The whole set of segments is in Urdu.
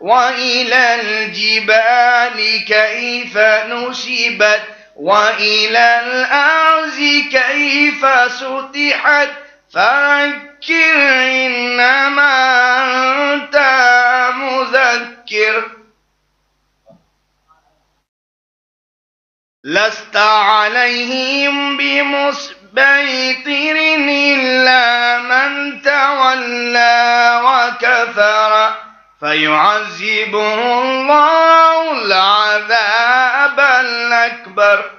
وإلى الجبال كيف نصبت وإلى الأرض كيف سطحت فذكر إنما أنت مذكر لست عليهم بمسيطر إلا من تولى وكفر فيعذبه الله العذاب الأكبر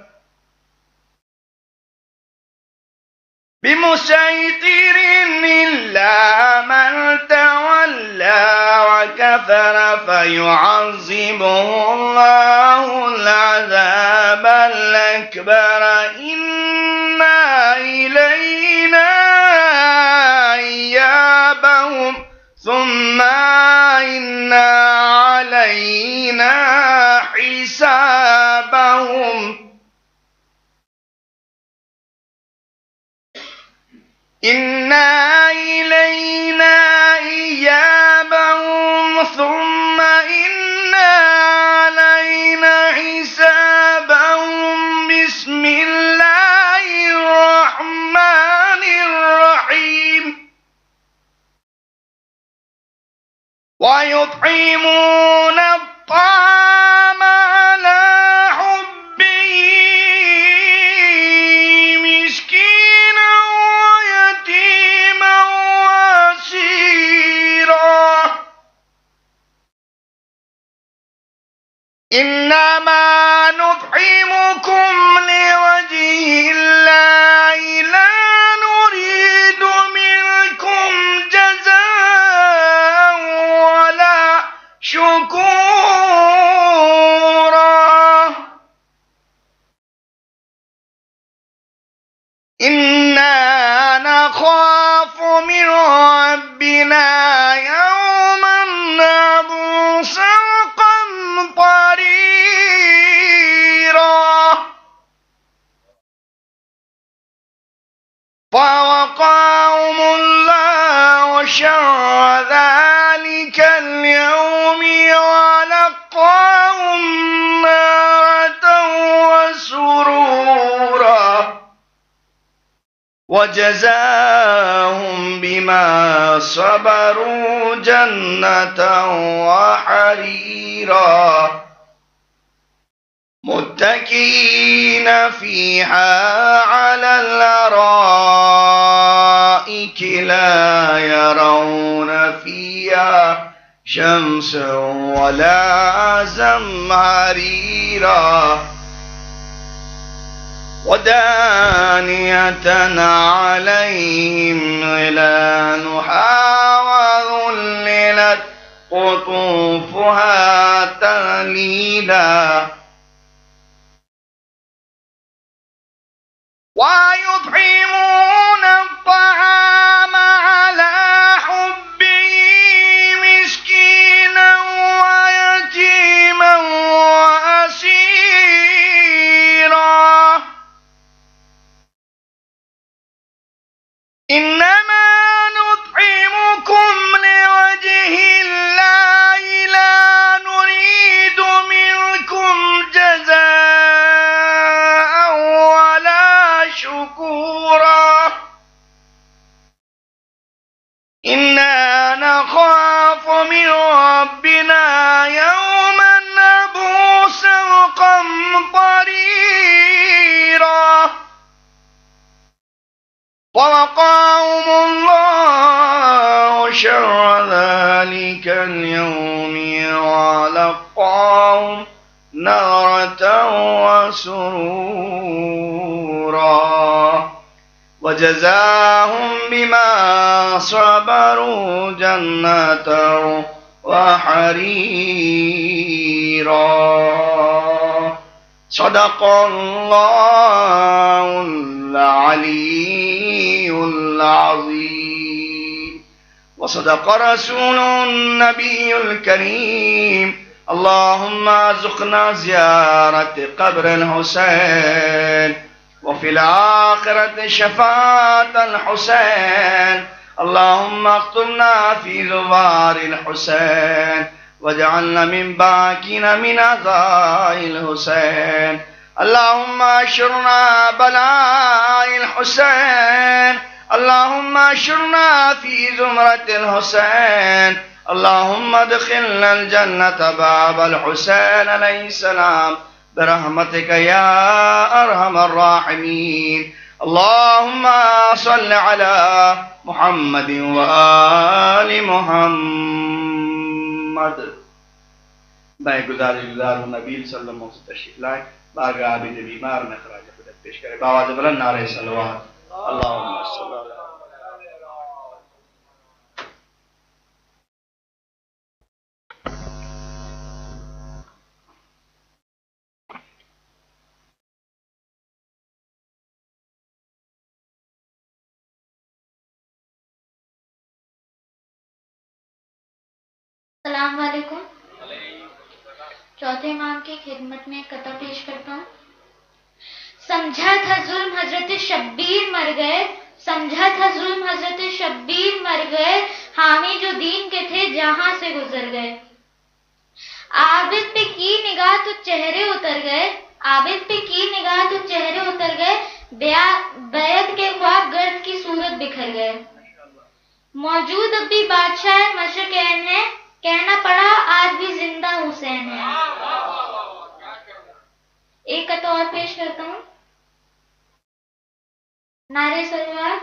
بمسيطر إلا من تولى وكفر فيعذبه الله العذاب الأكبر إن إلينا إيابهم ثم إن علينا حسابهم إن إلينا إيابهم ثم إن علينا حسابهم بسم الله الرحمن الرحيم ويطعمون الطعام على حبه مسكينا ويتيما واسيرا إنما نطعمكم لوجه الله لا نريد منكم جزاء ولا شكورا إنا نخاف من ربنا يوما عبوسا قمطريرا فوقاهم الله شر ذلك اليوم ولقاهم نارة وسرورا وجزاهم بما صبروا جنة وحريرا متكئين فيها على الأرائك لا يرون فيها شمسا ولا زمهريرا ودانية عليهم ظلالها وذللت قطوفها تذليلا ويطعمون الطعام على حبه مسكينا ويتيما وأسيرا إنما نطعمكم لوجه الله لا نريد منكم جزاء ولا شكورا إنا نخاف من ربنا يوما عبوسا قمطريرا ووقاهم الله شر ذلك اليوم ولقاهم نارة وسرورا وجزاهم بما صبروا جنة وحريرا صدق الله العلي العظيم وصدق رسول النبي الكريم اللهم ارزقنا زيارة قبر الحسين وفي الآخرة شفاعة الحسين اللهم اكتبنا في زوار الحسين واجعلنا من باكين من عزاء الحسين. اللهم اشرنا بلاء الحسين، اللهم اشرنا في زمرة الحسين، اللهم ادخلنا الجنة باب الحسين عليه السلام برحمتك يا أرحم الراحمين. اللهم صل على محمد وآل محمد. میں گزارش گزار ہوں نبی صلی اللہ علیہ وسلم سے تشریف لائے، بارگاہ عابد بیمار میں خراج عقیدت پیش کرے. بآواز بلند نعرہ صلوات. اللہم صل علی. السلام علیکم. چوتھے امام کی خدمت میں قطع پیش کرتا ہوں. سمجھا تھا ظلم حضرت شبیر مر گئے، سمجھا تھا ظلم حضرت شبیر مر گئے، حامی جو دین کے تھے جہاں سے گزر گئے. عابد پہ کی نگاہ تو چہرے اتر گئے، عابد پہ کی نگاہ تو چہرے اتر گئے، بیعت کے خواب گرد کی صورت بکھر گئے. موجود اب بھی بادشاہ مشرقین ہے، کہنا پڑا آج بھی زندہ حسین ہے. ایک قطع اور پیش کرتا ہوں. نعرہ صلوات.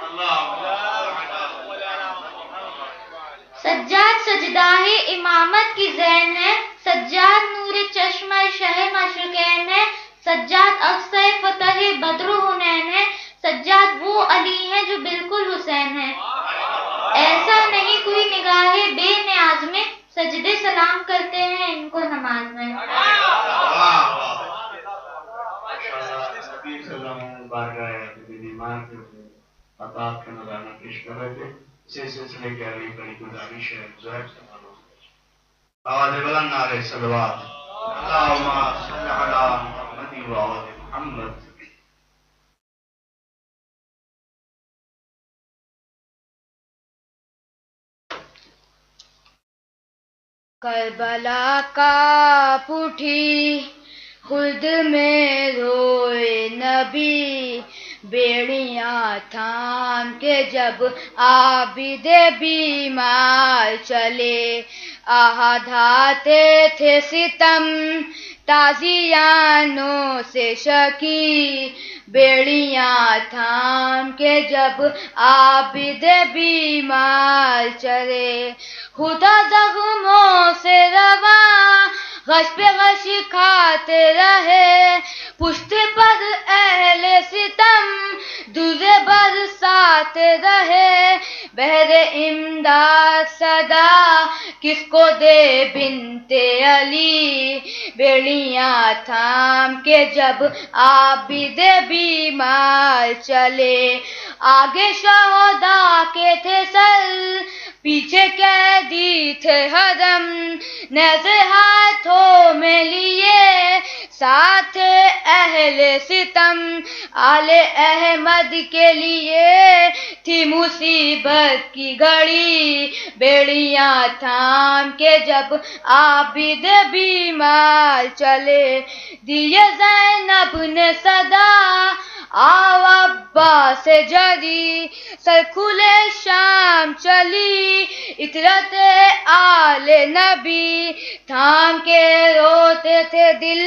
سجاد سجدہ امامت کی زین ہے، سجاد نور چشمہ شہ مشرقین ہے، سجاد اقصی فتح بدر و حنین ہے، سجاد وہ علی ہے جو بالکل حسین ہے. ایسا نہیں کوئی نگاہ بے نیاز میں، سجدے سلام کرتے ہیں ان کو نماز میں. عطاعت کا نظرانہ پیش کر رہے تھے. اسی سلسلے کے علی بڑی گزارش ہے زہر سے معلوم. آواز بلند نعرہ صلوات. اللہم صل علی محمد و آل محمد. کربلا کا پٹھی خود میں روئے نبی، بیڑیاں تھام کے جب عابد بیمار چلے، آہدھاتے تھے ستم تازیانوں سے شکی، بیڑیاں تھام کے جب عابد بیمار چلے. خدا زخموں سے رواں غش پہ غش کھاتے رہے، پشت پر اہل ستم دوزے برساتے رہے. بہر امداد صدا کس کو دے بنت علی، بیڑیاں تھام کے جب عابد بیمار چلے. آگے شہداء کے تھے سر، پیچھے قیدی تھے حرم، نیزے ہاتھوں میں لیے ساتھ اہل ستم. آل احمد کے لیے تھی مصیبت کی گھڑی، بیڑیاں تھام کے جب عابد بیمار چلے. دیے زینب نے صدا آو عباس جری، سر کھلے شام چلی اطرت آل نبی. تھام کے روتے تھے دل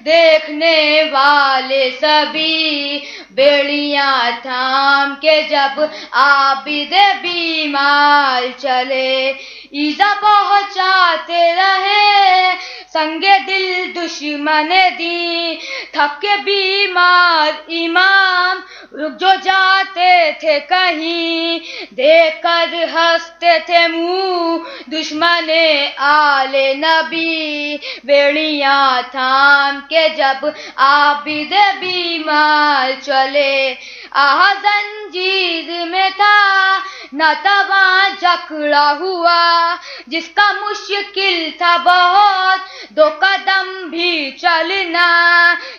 دیکھنے والے سبھی، بیڑیاں تھام کے جب عابد بیمار چلے. ایزا پہنچاتے رہے سنگ دل دشمن دی، تھک کے بیمار امام رک جو جاتے تھے کہیں، دیکھ کر ہنستے تھے منہ دشمن آل نبی. بیڑیاں تھام کے جب عابد بیمار چلے، آہ زنجیر میں تھا ناتواں جکڑا ہوا، جس کا مشکل تھا بہت 2 قدم بھی چلنا،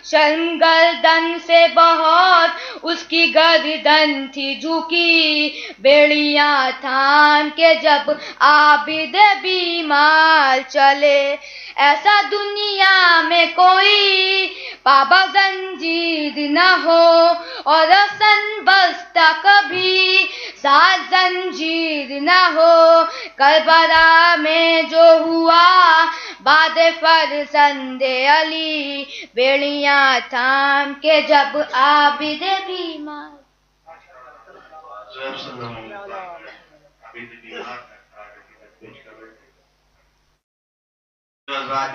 شرم گردن سے بہت اس کی گردن تھی جھکی، بیڑیاں تھام کے جب عابد بیمار چلے، ایسا دنیا میں کوئی پابا زنجیر نہ ہو اور رسن بستہ کبھی ساتھ زنجیر نہ ہو، کربلا میں جو ہوا بعد فرزند علی، بیڑیاں تھام کے جب عابد بیمار۔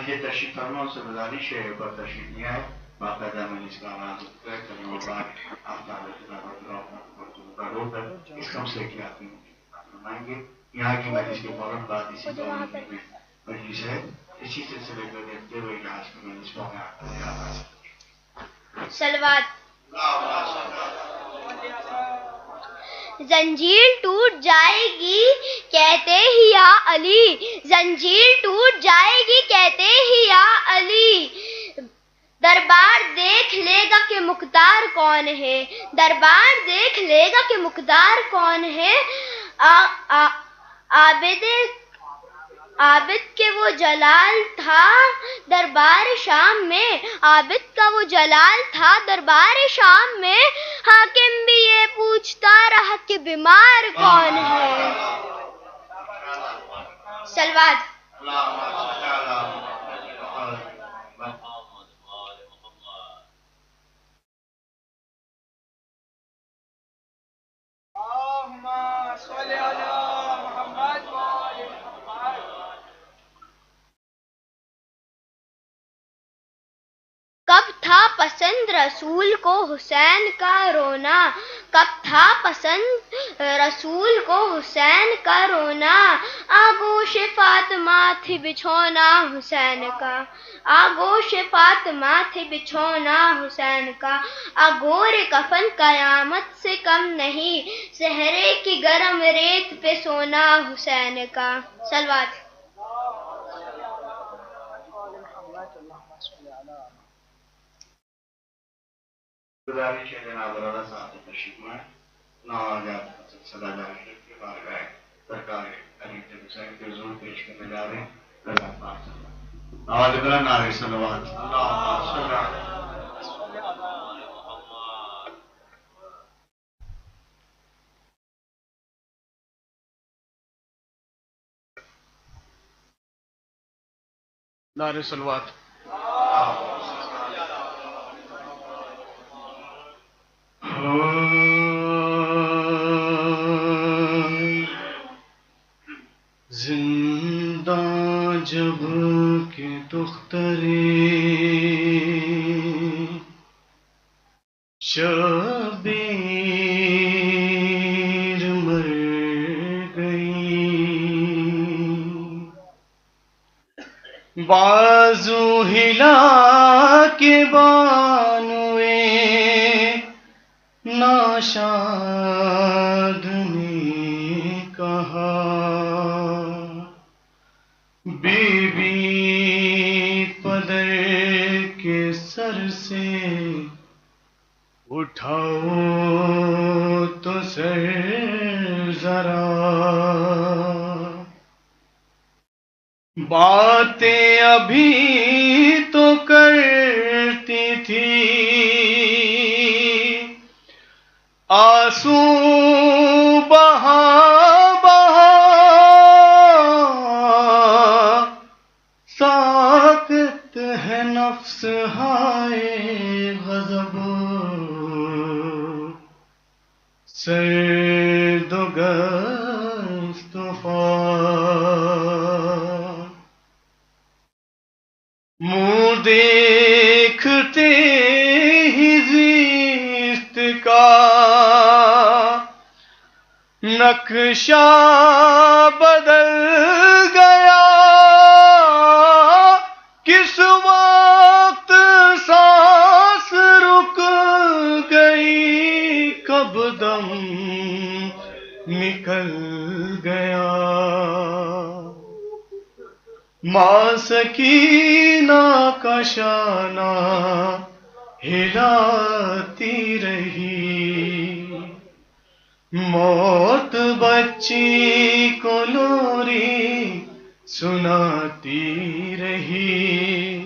یہ تشریف فرما سے گزارش ہے پر تشریف نہیں آئے، باقاعدہ میں اس کا آغاز کرنے کے بعد کا روک ہے اس کم سے کیا فرمائیں گے۔ یہاں کی مجلس کے فوراً بعد اسی دوران میں مجلس ہے، اسی سلسلے کو دیکھتے ہوئے آج کی مجلس کو ہمیں آغاز صلوات۔ زنجیر ٹوٹ جائے گی کہتے ہی یا علی، زنجیر ٹوٹ جائے گی کہتے ہی یا علی، دربار دیکھ لے گا کہ مقدار کون ہے، دربار دیکھ لے گا کہ مقدار کون ہے، عابد کے وہ جلال تھا دربار شام میں، عابد کا وہ جلال تھا دربار شام میں، حاکم بھی یہ پوچھتا رہا کہ بیمار کون ہے۔ صلوات۔ کب تھا پسند رسول کو حسین کا رونا، کب تھا پسند رسول کو حسین کا رونا، آغوش فاطمہ تھی بچھونا حسین کا، آغوش فاطمہ تھی بچھونا حسین کا، اگور کفن قیامت سے کم نہیں، صحرے کی گرم ریت پہ سونا حسین کا۔ صلوات۔ گزارش ہے جناب والا صاحب تشریف میں نوازات صدا جاری کے بارگاہ سرکار علی حسین کے حضور پیش کرنے جا رہے ہیں۔ اللہ پاک آواز بلند نعرہ صلوات۔ اللہم صل علی نعرہ صلوات۔ زندہ جب کہ دخترے شبیر مر گئی، بازو ہلا کے بانوے ناشاد نے کہا، بی بی پدر کے سر سے اٹھاؤ تو سر ذرا، باتیں ابھی تو کرتی تھی، آنسو بہا بہا ساکت ہے نفس ہائے غضب، سرد و گست طوفان، منہ دیکھتے ہی زیست کا نقشہ بدل گیا، کس وقت سانس رک گئی، کب دم نکل گیا، ماں سکینہ کا شانہ ہلاتی رہی، موت بچی کو لوری سناتی رہی،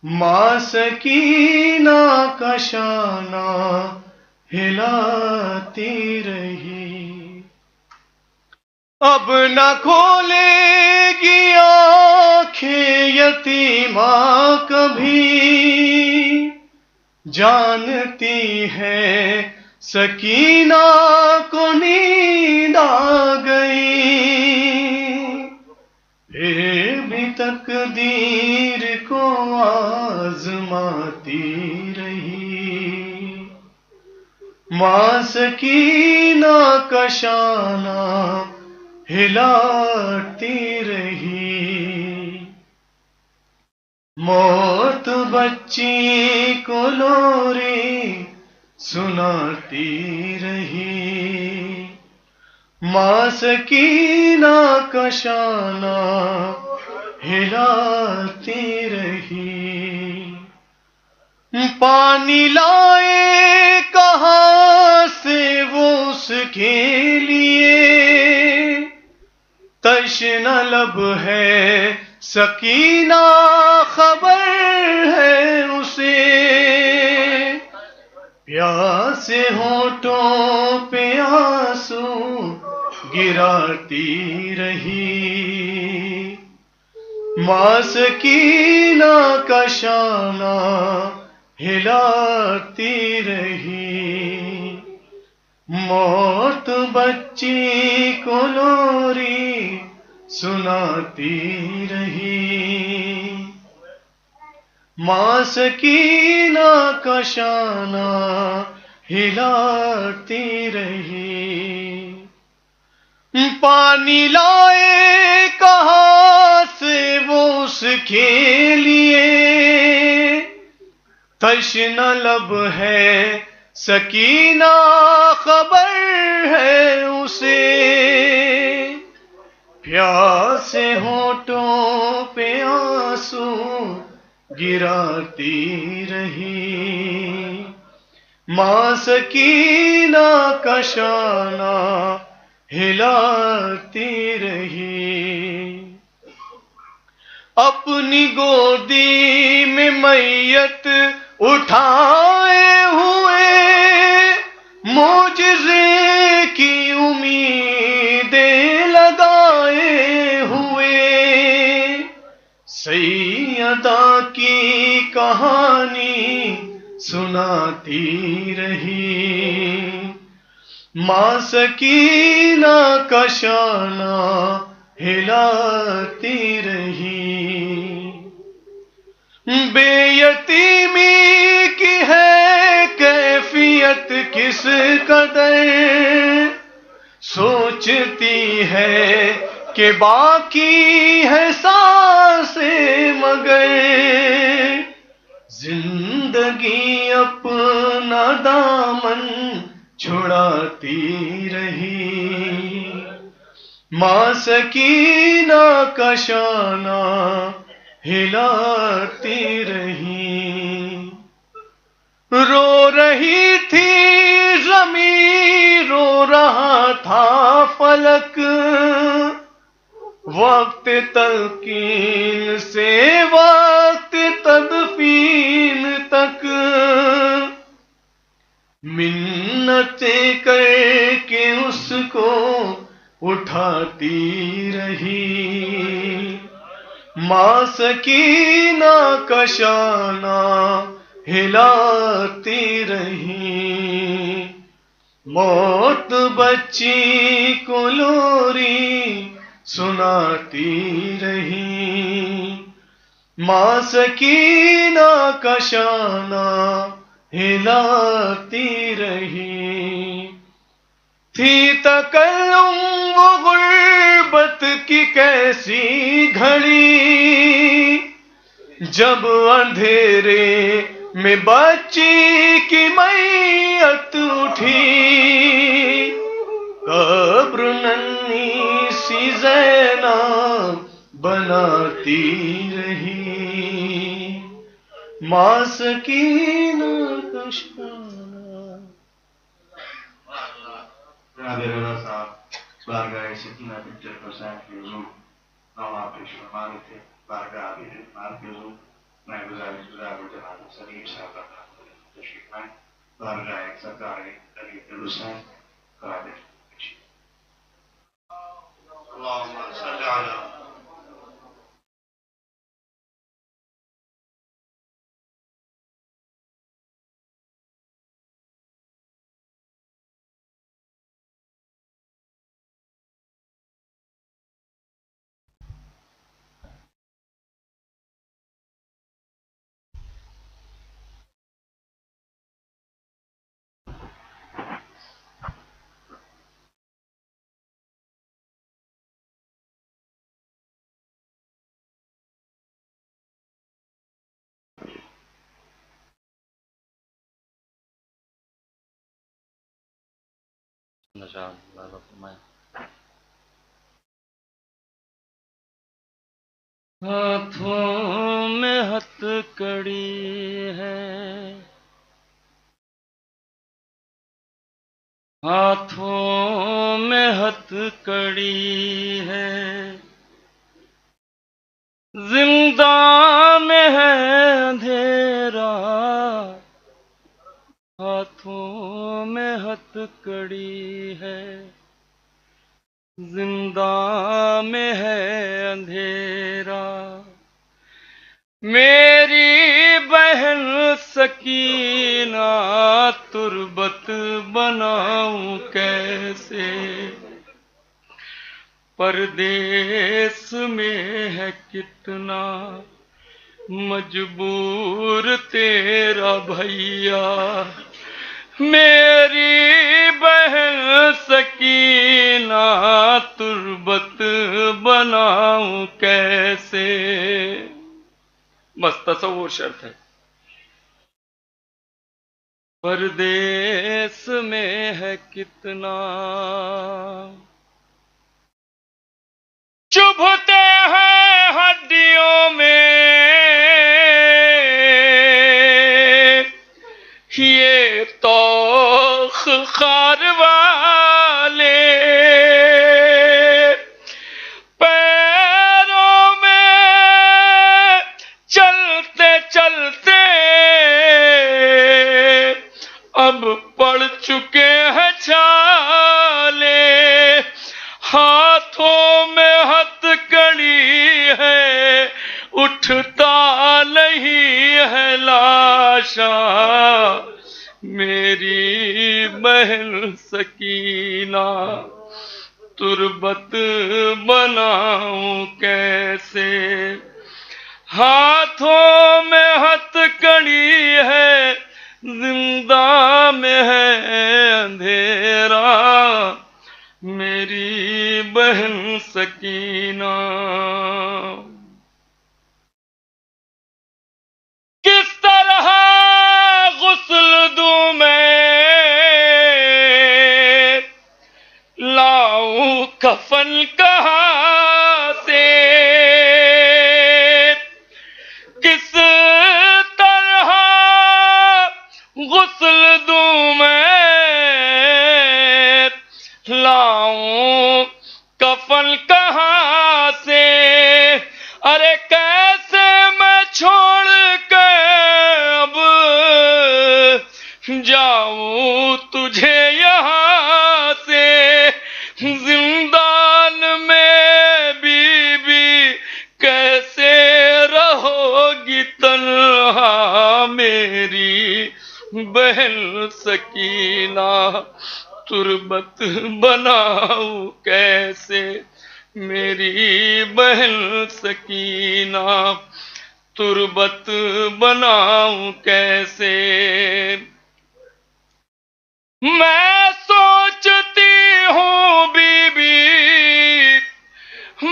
ماں سکینہ کا شانہ ہلاتی رہی۔ اب نہ کھولے گی آنکھیں یتیمہ کبھی، جانتی ہے سکینہ کو نیند آ گئی، پھر بھی تقدیر کو آزماتی رہی، ماں سکینہ کا شانہ ہلاتی رہی، موت بچی کو لوری سناتی رہی، ماں سکینہ کا شانہ ہلاتی رہی۔ پانی لائے کہاں سے وہ اس کے لیے، تشنہ لب ہے سکینہ خبر ہے اسے، پیاسے ہونٹوں پہ آنسو گراتی رہی، ماں سکینہ کا شانہ ہلاتی رہی، موت بچی کو لوری سناتی رہی، ماں سکینہ کا شانہ ہلاتی رہی۔ پانی لائے کہاں سے وہ اس کے لیے، تشنہ لب ہے سکینہ خبر ہے اسے، پیاسے ہونٹوں پہ آنسو گراتی رہی، ماں سکینہ کا شانہ ہلاتی رہی، اپنی گودی میں میت اٹھائے ہوئے، معجزے کی امیدیں لگائے ہوئے، سیدہ کی کہانی سناتی رہی، ماں سکینہ کا شانہ ہلاتی رہی، بے یتیمی کی ہے کیفیت کس قدر، سوچتی ہے کہ باقی ہے سانسیں مگر، زندگی اپنا دامن چھڑاتی رہی، ماں سکینہ کا شانہ ہلاتی رہی، رو رہی تھی زمین، رو رہا تھا فلک، وقت تلقین سے وقت تدفین تک، منتیں کر کے اس کو اٹھاتی رہی، ماں سکینہ کا شانہ ہلاتی رہی، موت بچی کو لوری سناتی رہی، ماں سکینہ کا شانہ ہلاتی رہی، تھی تکلم وہ غربت کی کیسی گھڑی، جب اندھیرے میں بچی کی میت اٹھی، قبر ننھی سی زینب بناتی رہی ماں سکینہ کا شانہ. جناب رضا صاحب بارگاہ سکینہ پکچر پر صاحب کے حضور نامہ پیش فرما رہے تھے. بارگاہ مار کے حضور میں گزارش گزار ہوں جناب سلیم صاحب کا تشریف لائیں. بارگاہ سرکار علی حسین قادر. اللهم صل على ہاتھوں میں ہتھ کڑی ہے، ہاتھوں میں ہتھ کڑی ہے، زندہ میں ہے اندھیرا، ہاتھوں میں ہتھ کڑی ہے، زندہ میں ہے اندھیرا. میری بہن سکینہ تربت بناؤں کیسے، پردیس میں ہے کتنا مجبور تیرا بھیا. میری بہن سکینہ تربت بناؤں کیسے. بس تصور شرط ہے. پردیس میں ہے کتنا چبھتے ہیں ہڈیوں میں یہ توخ خار والے، پیروں میں چلتے چلتے اب پڑ چکے ہیں چھالے. ہاتھوں میں ہتھ کڑی ہے، اٹھتا نہیں ہے لاشاں. میری بہن سکینہ تربت بناؤں کیسے. ہاتھوں میں ہتھ کڑی ہے، زندہ میں ہے اندھیرا. میری بہن سکینہ کس طرح غسل دوں میں، لاؤں کفن کہاں سے. کس طرح غسل دوں میں، لاؤں کفن کہاں سے. ارے کیسے میں چھوڑ کے اب جاؤں تجھے یہاں سے. زندان میں بی بی کیسے رہو گی تنہا. میری بہن سکینہ تربت بناؤں کیسے. میری بہن سکینہ تربت بناؤں کیسے. میں سوچتی ہوں بی بی،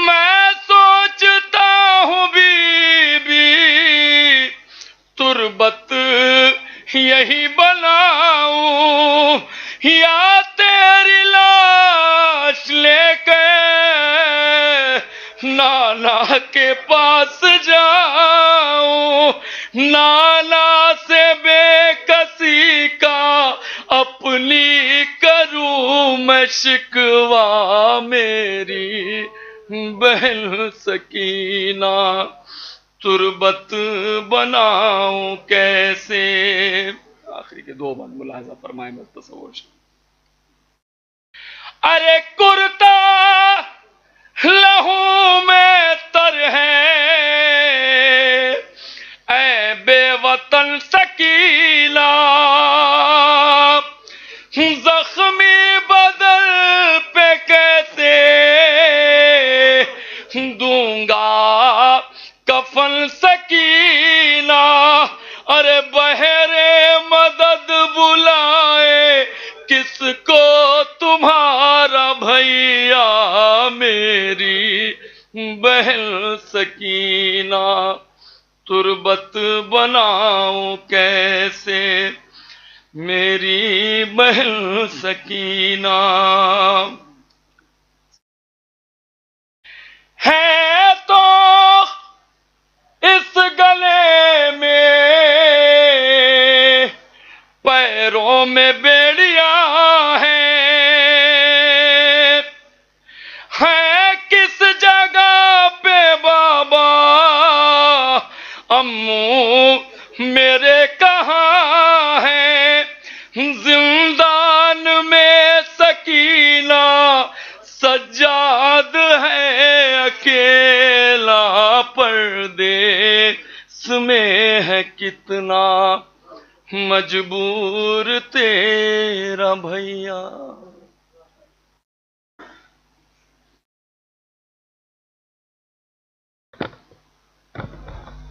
میں سوچتا ہوں بی بی، تربت یہی بناؤں یا تیری لاش لے کے نانا اللہ کے پاس جاؤں، نالا سے بے کسی کا اپنی کروں میں شکوہ، میری بہن سکینہ تربت بناؤں کیسے. آخری کے دو بات ملاحظہ فرمائیں بس تصور سے. ارے کرتا لہو میں تر ہے، اے بے وطن سکینہ، زخمی بدل پہ کیسے دوں گا کفن سکینہ. ارے بہرے مدد بلائے کس کو تمہارا بھیا، میری بہن سکینہ تربت بناؤں کیسے، میری بہن سکینہ. ہے تو اس گلے میں پیروں میں بیڑیاں ہیں کس جگہ پہ بابا، امو میرے کہاں ہیں، زندان میں سکینہ سجاد ہے اکیلا، پردیس میں ہے کتنا مجبور تیرا بھیا.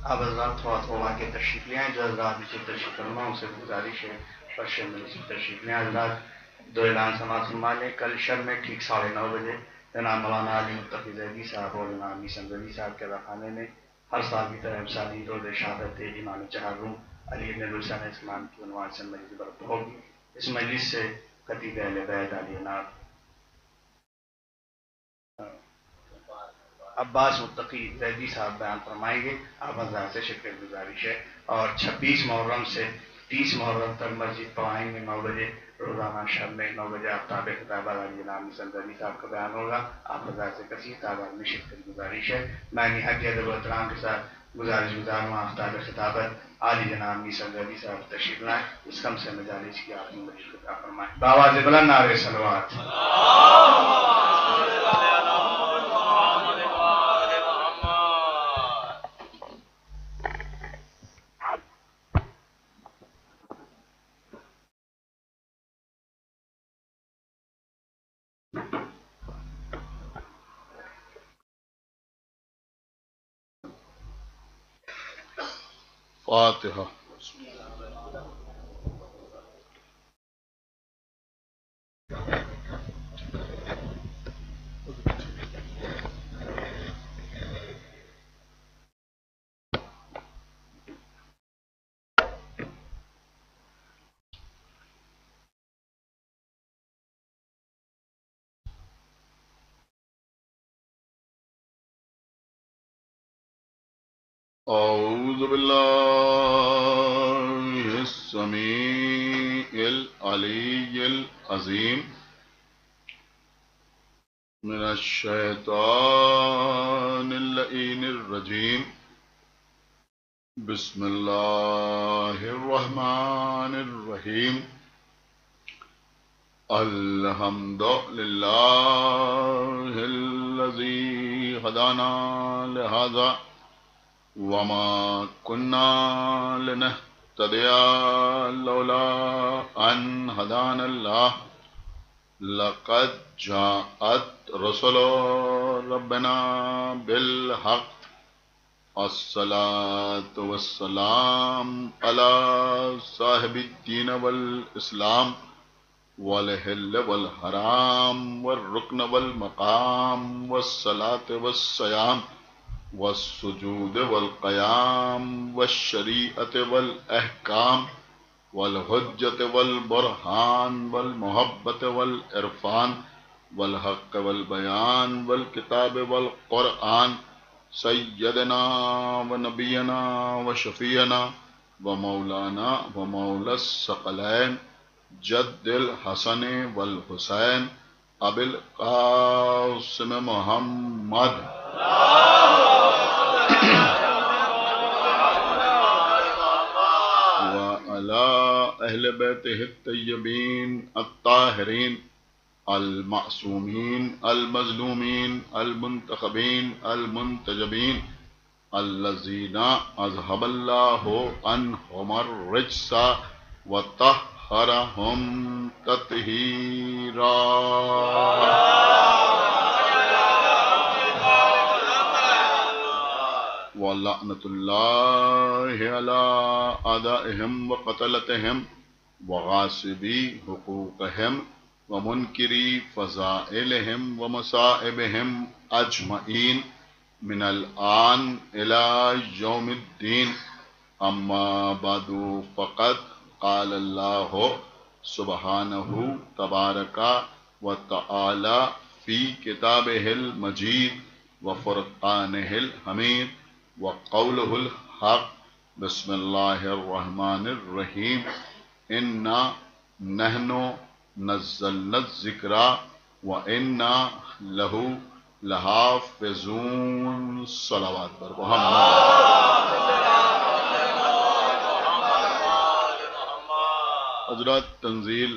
اب حضرات تھوڑا کے تشریف لیں، جو حضرات نیچے تشریف فرما ان سے گزارش ہے فرش میں نیچے تشریف لیں. حضرات دو اعلان سماعت فرما لیں. کل شب میں ٹھیک 9:30 بجے جناب مولانا علی متقی زیدی صاحب اور جناب میثم زیدی صاحب کے خانے میں ہر سال کی طرح امسالی روز شہادت امام چہارم علی بن الحسین اسلام کی عنوان سے مجلس برپا ہوگی. اس مجلس سے خطیب اہل بیت علی جناب عباس متقی زیدی صاحب بیان فرمائیں گے. آپ حضرات سے شرکت گزارش ہے. اور 26 محرم سے 30 محرم تک مسجد پوائیں گے 9 بجے روزانہ شب میں 9 بجے آفتاب خطابہ علی جناب میثم زیدی صاحب کا بیان ہوگا. آپ حضرات سے کثیر تعداد میں شرکت گزارش ہے. میں نہایت ادب و احترام کے ساتھ گزارش گزار ہوں آفتاب خطابت علی جناب میثم زیدی صاحب تشریف لائیں. اس کم سے مجالس کی آپ نے مشرکت عطا فرمائیں. بآواز بلند نعرہ صلوات. فاتحہ. اعوذ باللہ السمیع العلی العظیم من الشیطان اللعین الرجیم. بسم اللہ الرحمن الرحیم. الحمد للہ الذی ہدانا لہذا وما كنا لنهتدي لولا أن هدانا الله لقد جاءت رسل ربنا بالحق الصلاة والسلام على صاحب الدين والإسلام والحل والحرام والركن والمقام والصلاة والصيام والسجود والقيام والشريعة والأحكام والحجة والبرهان والمحبة والعرفان والحق والبيان والكتاب والقرآن سیدنا و نبینا و شفیعنا و مولانا و مولا الثقلین جد الحسن والحسین ابی القاسم محمد وعلى اہل بیتہ الطیبین الطاہرین المعصومین المظلومین المنتخبین المنتجبین الذین اذهب اللہ عنہم الرجس وطہرہم تطہیرا. وَلَعْنَةُ اللَّهِ عَلَىٰ أَعْدَائِهِمْ وَقَتَلَتِهِمْ وَغَاصِبِي حُقُوقِهِمْ وَمُنْكِرِي فَضَائِلِهِمْ وَمَصَائِبِهِمْ أَجْمَعِينَ من الآن إلى يوم الدين. أما بعد فقد قال الله سبحانه تبارك وتعالى في كتابه المجيد وفرقانه الحميد وقوله الحق. بسم الله الرحمن الرحيم. إنا نحن نزلنا الذکر وإنا له لحافظون. صلوات پر محمد. حضرات، تنزیل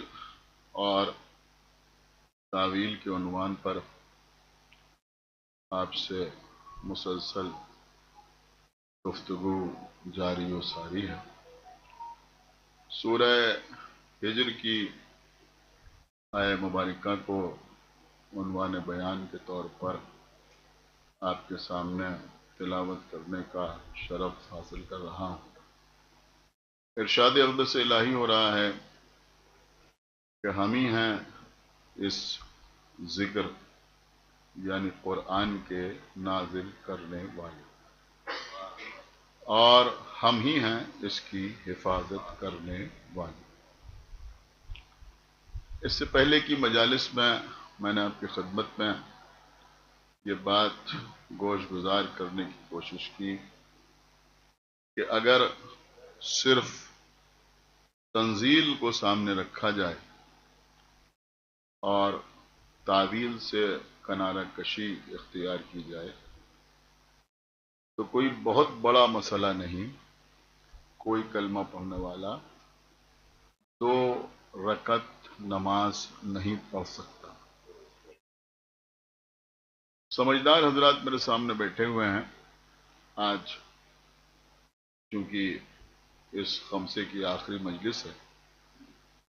اور تعویل کے عنوان پر آپ سے مسلسل گفتگو جاری و ساری ہے. سورہ ہجر کی آیہ مبارکہ کو عنوان بیان کے طور پر آپ کے سامنے تلاوت کرنے کا شرف حاصل کر رہا ہوں. ارشاد اقدس الہی ہو رہا ہے کہ ہم ہی ہیں اس ذکر یعنی قرآن کے نازل کرنے والے، اور ہم ہی ہیں اس کی حفاظت کرنے والے. اس سے پہلے کی مجالس میں نے آپ کی خدمت میں یہ بات گوش گزار کرنے کی کوشش کی کہ اگر صرف تنزیل کو سامنے رکھا جائے اور تعویل سے کنارہ کشی اختیار کی جائے تو کوئی بہت بڑا مسئلہ نہیں. کوئی کلمہ پڑھنے والا 2 رکعت نماز نہیں پڑھ سکتا. سمجھدار حضرات میرے سامنے بیٹھے ہوئے ہیں. آج چونکہ اس خمسے کی آخری مجلس ہے،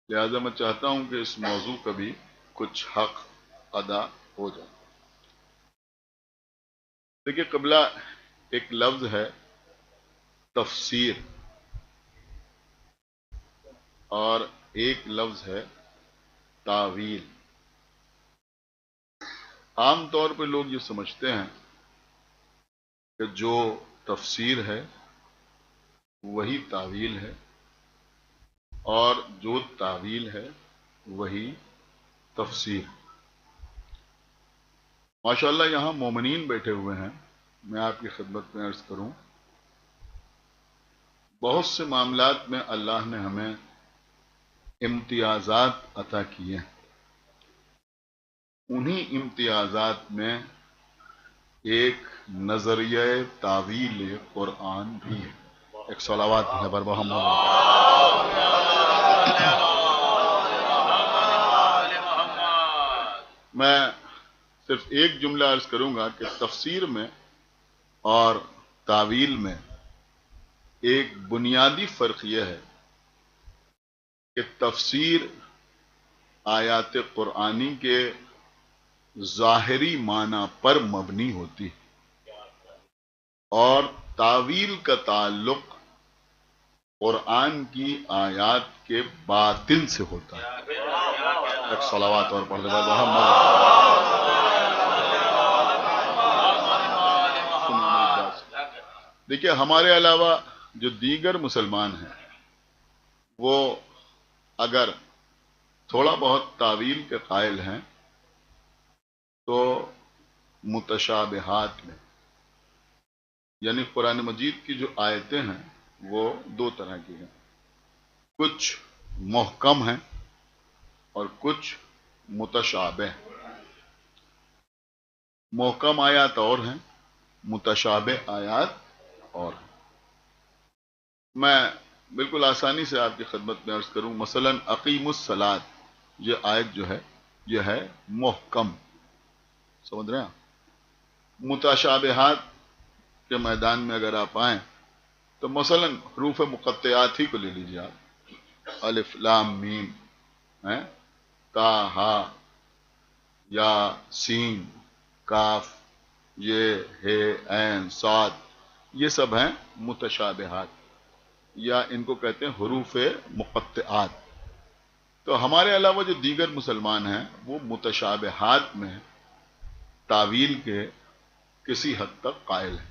لہذا میں چاہتا ہوں کہ اس موضوع کا بھی کچھ حق ادا ہو جائے. دیکھیے، قبلہ ایک لفظ ہے تفسیر اور ایک لفظ ہے تعویل. عام طور پہ لوگ یہ سمجھتے ہیں کہ جو تفسیر ہے وہی تعویل ہے اور جو تعویل ہے وہی تفسیر. ماشاءاللہ یہاں مومنین بیٹھے ہوئے ہیں. میں آپ کی خدمت میں عرض کروں، بہت سے معاملات میں اللہ نے ہمیں امتیازات عطا کیے ہیں. انہی امتیازات میں ایک نظریہ تعویل قرآن بھی ہے. ایک صلوات ہے بر محمد. میں صرف ایک جملہ عرض کروں گا کہ تفسیر میں اور تعویل میں ایک بنیادی فرق یہ ہے کہ تفسیر آیات قرآنی کے ظاہری معنی پر مبنی ہوتی ہے اور تعویل کا تعلق قرآن کی آیات کے باطن سے ہوتا ہے. ایک صلوات اور پڑھ دے دیکھیے، ہمارے علاوہ جو دیگر مسلمان ہیں وہ اگر تھوڑا بہت تعویل کے قائل ہیں تو متشابہات میں یعنی قرآن مجید کی جو آیتیں ہیں وہ دو طرح کی ہیں، کچھ محکم ہیں اور کچھ متشابہ۔ محکم آیات اور ہیں، متشابہ آیات اور ہیں۔ میں بالکل آسانی سے آپ کی خدمت میں عرض کروں، مثلا اقیم الصلاۃ، یہ آیت جو ہے یہ ہے محکم، سمجھ رہے ہیں؟ متشابہات کے میدان میں اگر آپ آئیں تو مثلا حروف مقطعات ہی کو لے لیجیے آپ، الف لام میم، تا ہا یا سین کاف یہ ہے عین صاد، یہ سب ہیں متشابہات، یا ان کو کہتے ہیں حروف مقطعات۔ تو ہمارے علاوہ جو دیگر مسلمان ہیں وہ متشابہات میں تعویل کے کسی حد تک قائل ہیں،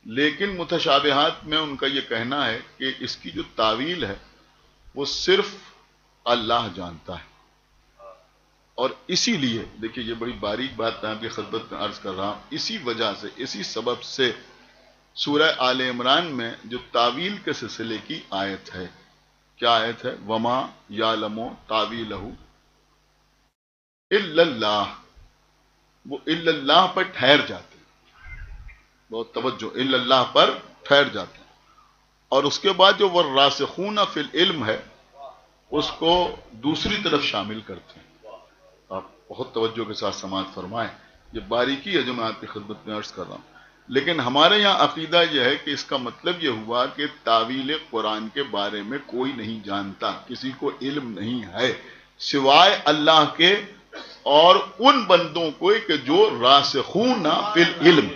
لیکن متشابہات میں ان کا یہ کہنا ہے کہ اس کی جو تعویل ہے وہ صرف اللہ جانتا ہے، اور اسی لیے دیکھیے یہ بڑی باریک بات میں آپ کی خدمت میں عرض کر رہا ہوں، اسی وجہ سے، اسی سبب سے سورہ آل عمران میں جو تعویل کے سلسلے کی آیت ہے، کیا آیت ہے؟ وما یعلم تاویلہ الا اللہ، وہ الا اللہ پر ٹھہر جاتے ہیں، بہت توجہ، الا اللہ پر ٹھہر جاتے ہیں، اور اس کے بعد جو والراسخون فی العلم ہے اس کو دوسری طرف شامل کرتے ہیں۔ آپ بہت توجہ کے ساتھ سماعت فرمائیں، یہ باریکی ہے جو میں آپ کی خدمت میں عرض کر رہا ہوں۔ لیکن ہمارے یہاں عقیدہ یہ ہے کہ اس کا مطلب یہ ہوا کہ تعویل قرآن کے بارے میں کوئی نہیں جانتا، کسی کو علم نہیں ہے سوائے اللہ کے اور ان بندوں کو کہ جو راسخون فی العلم۔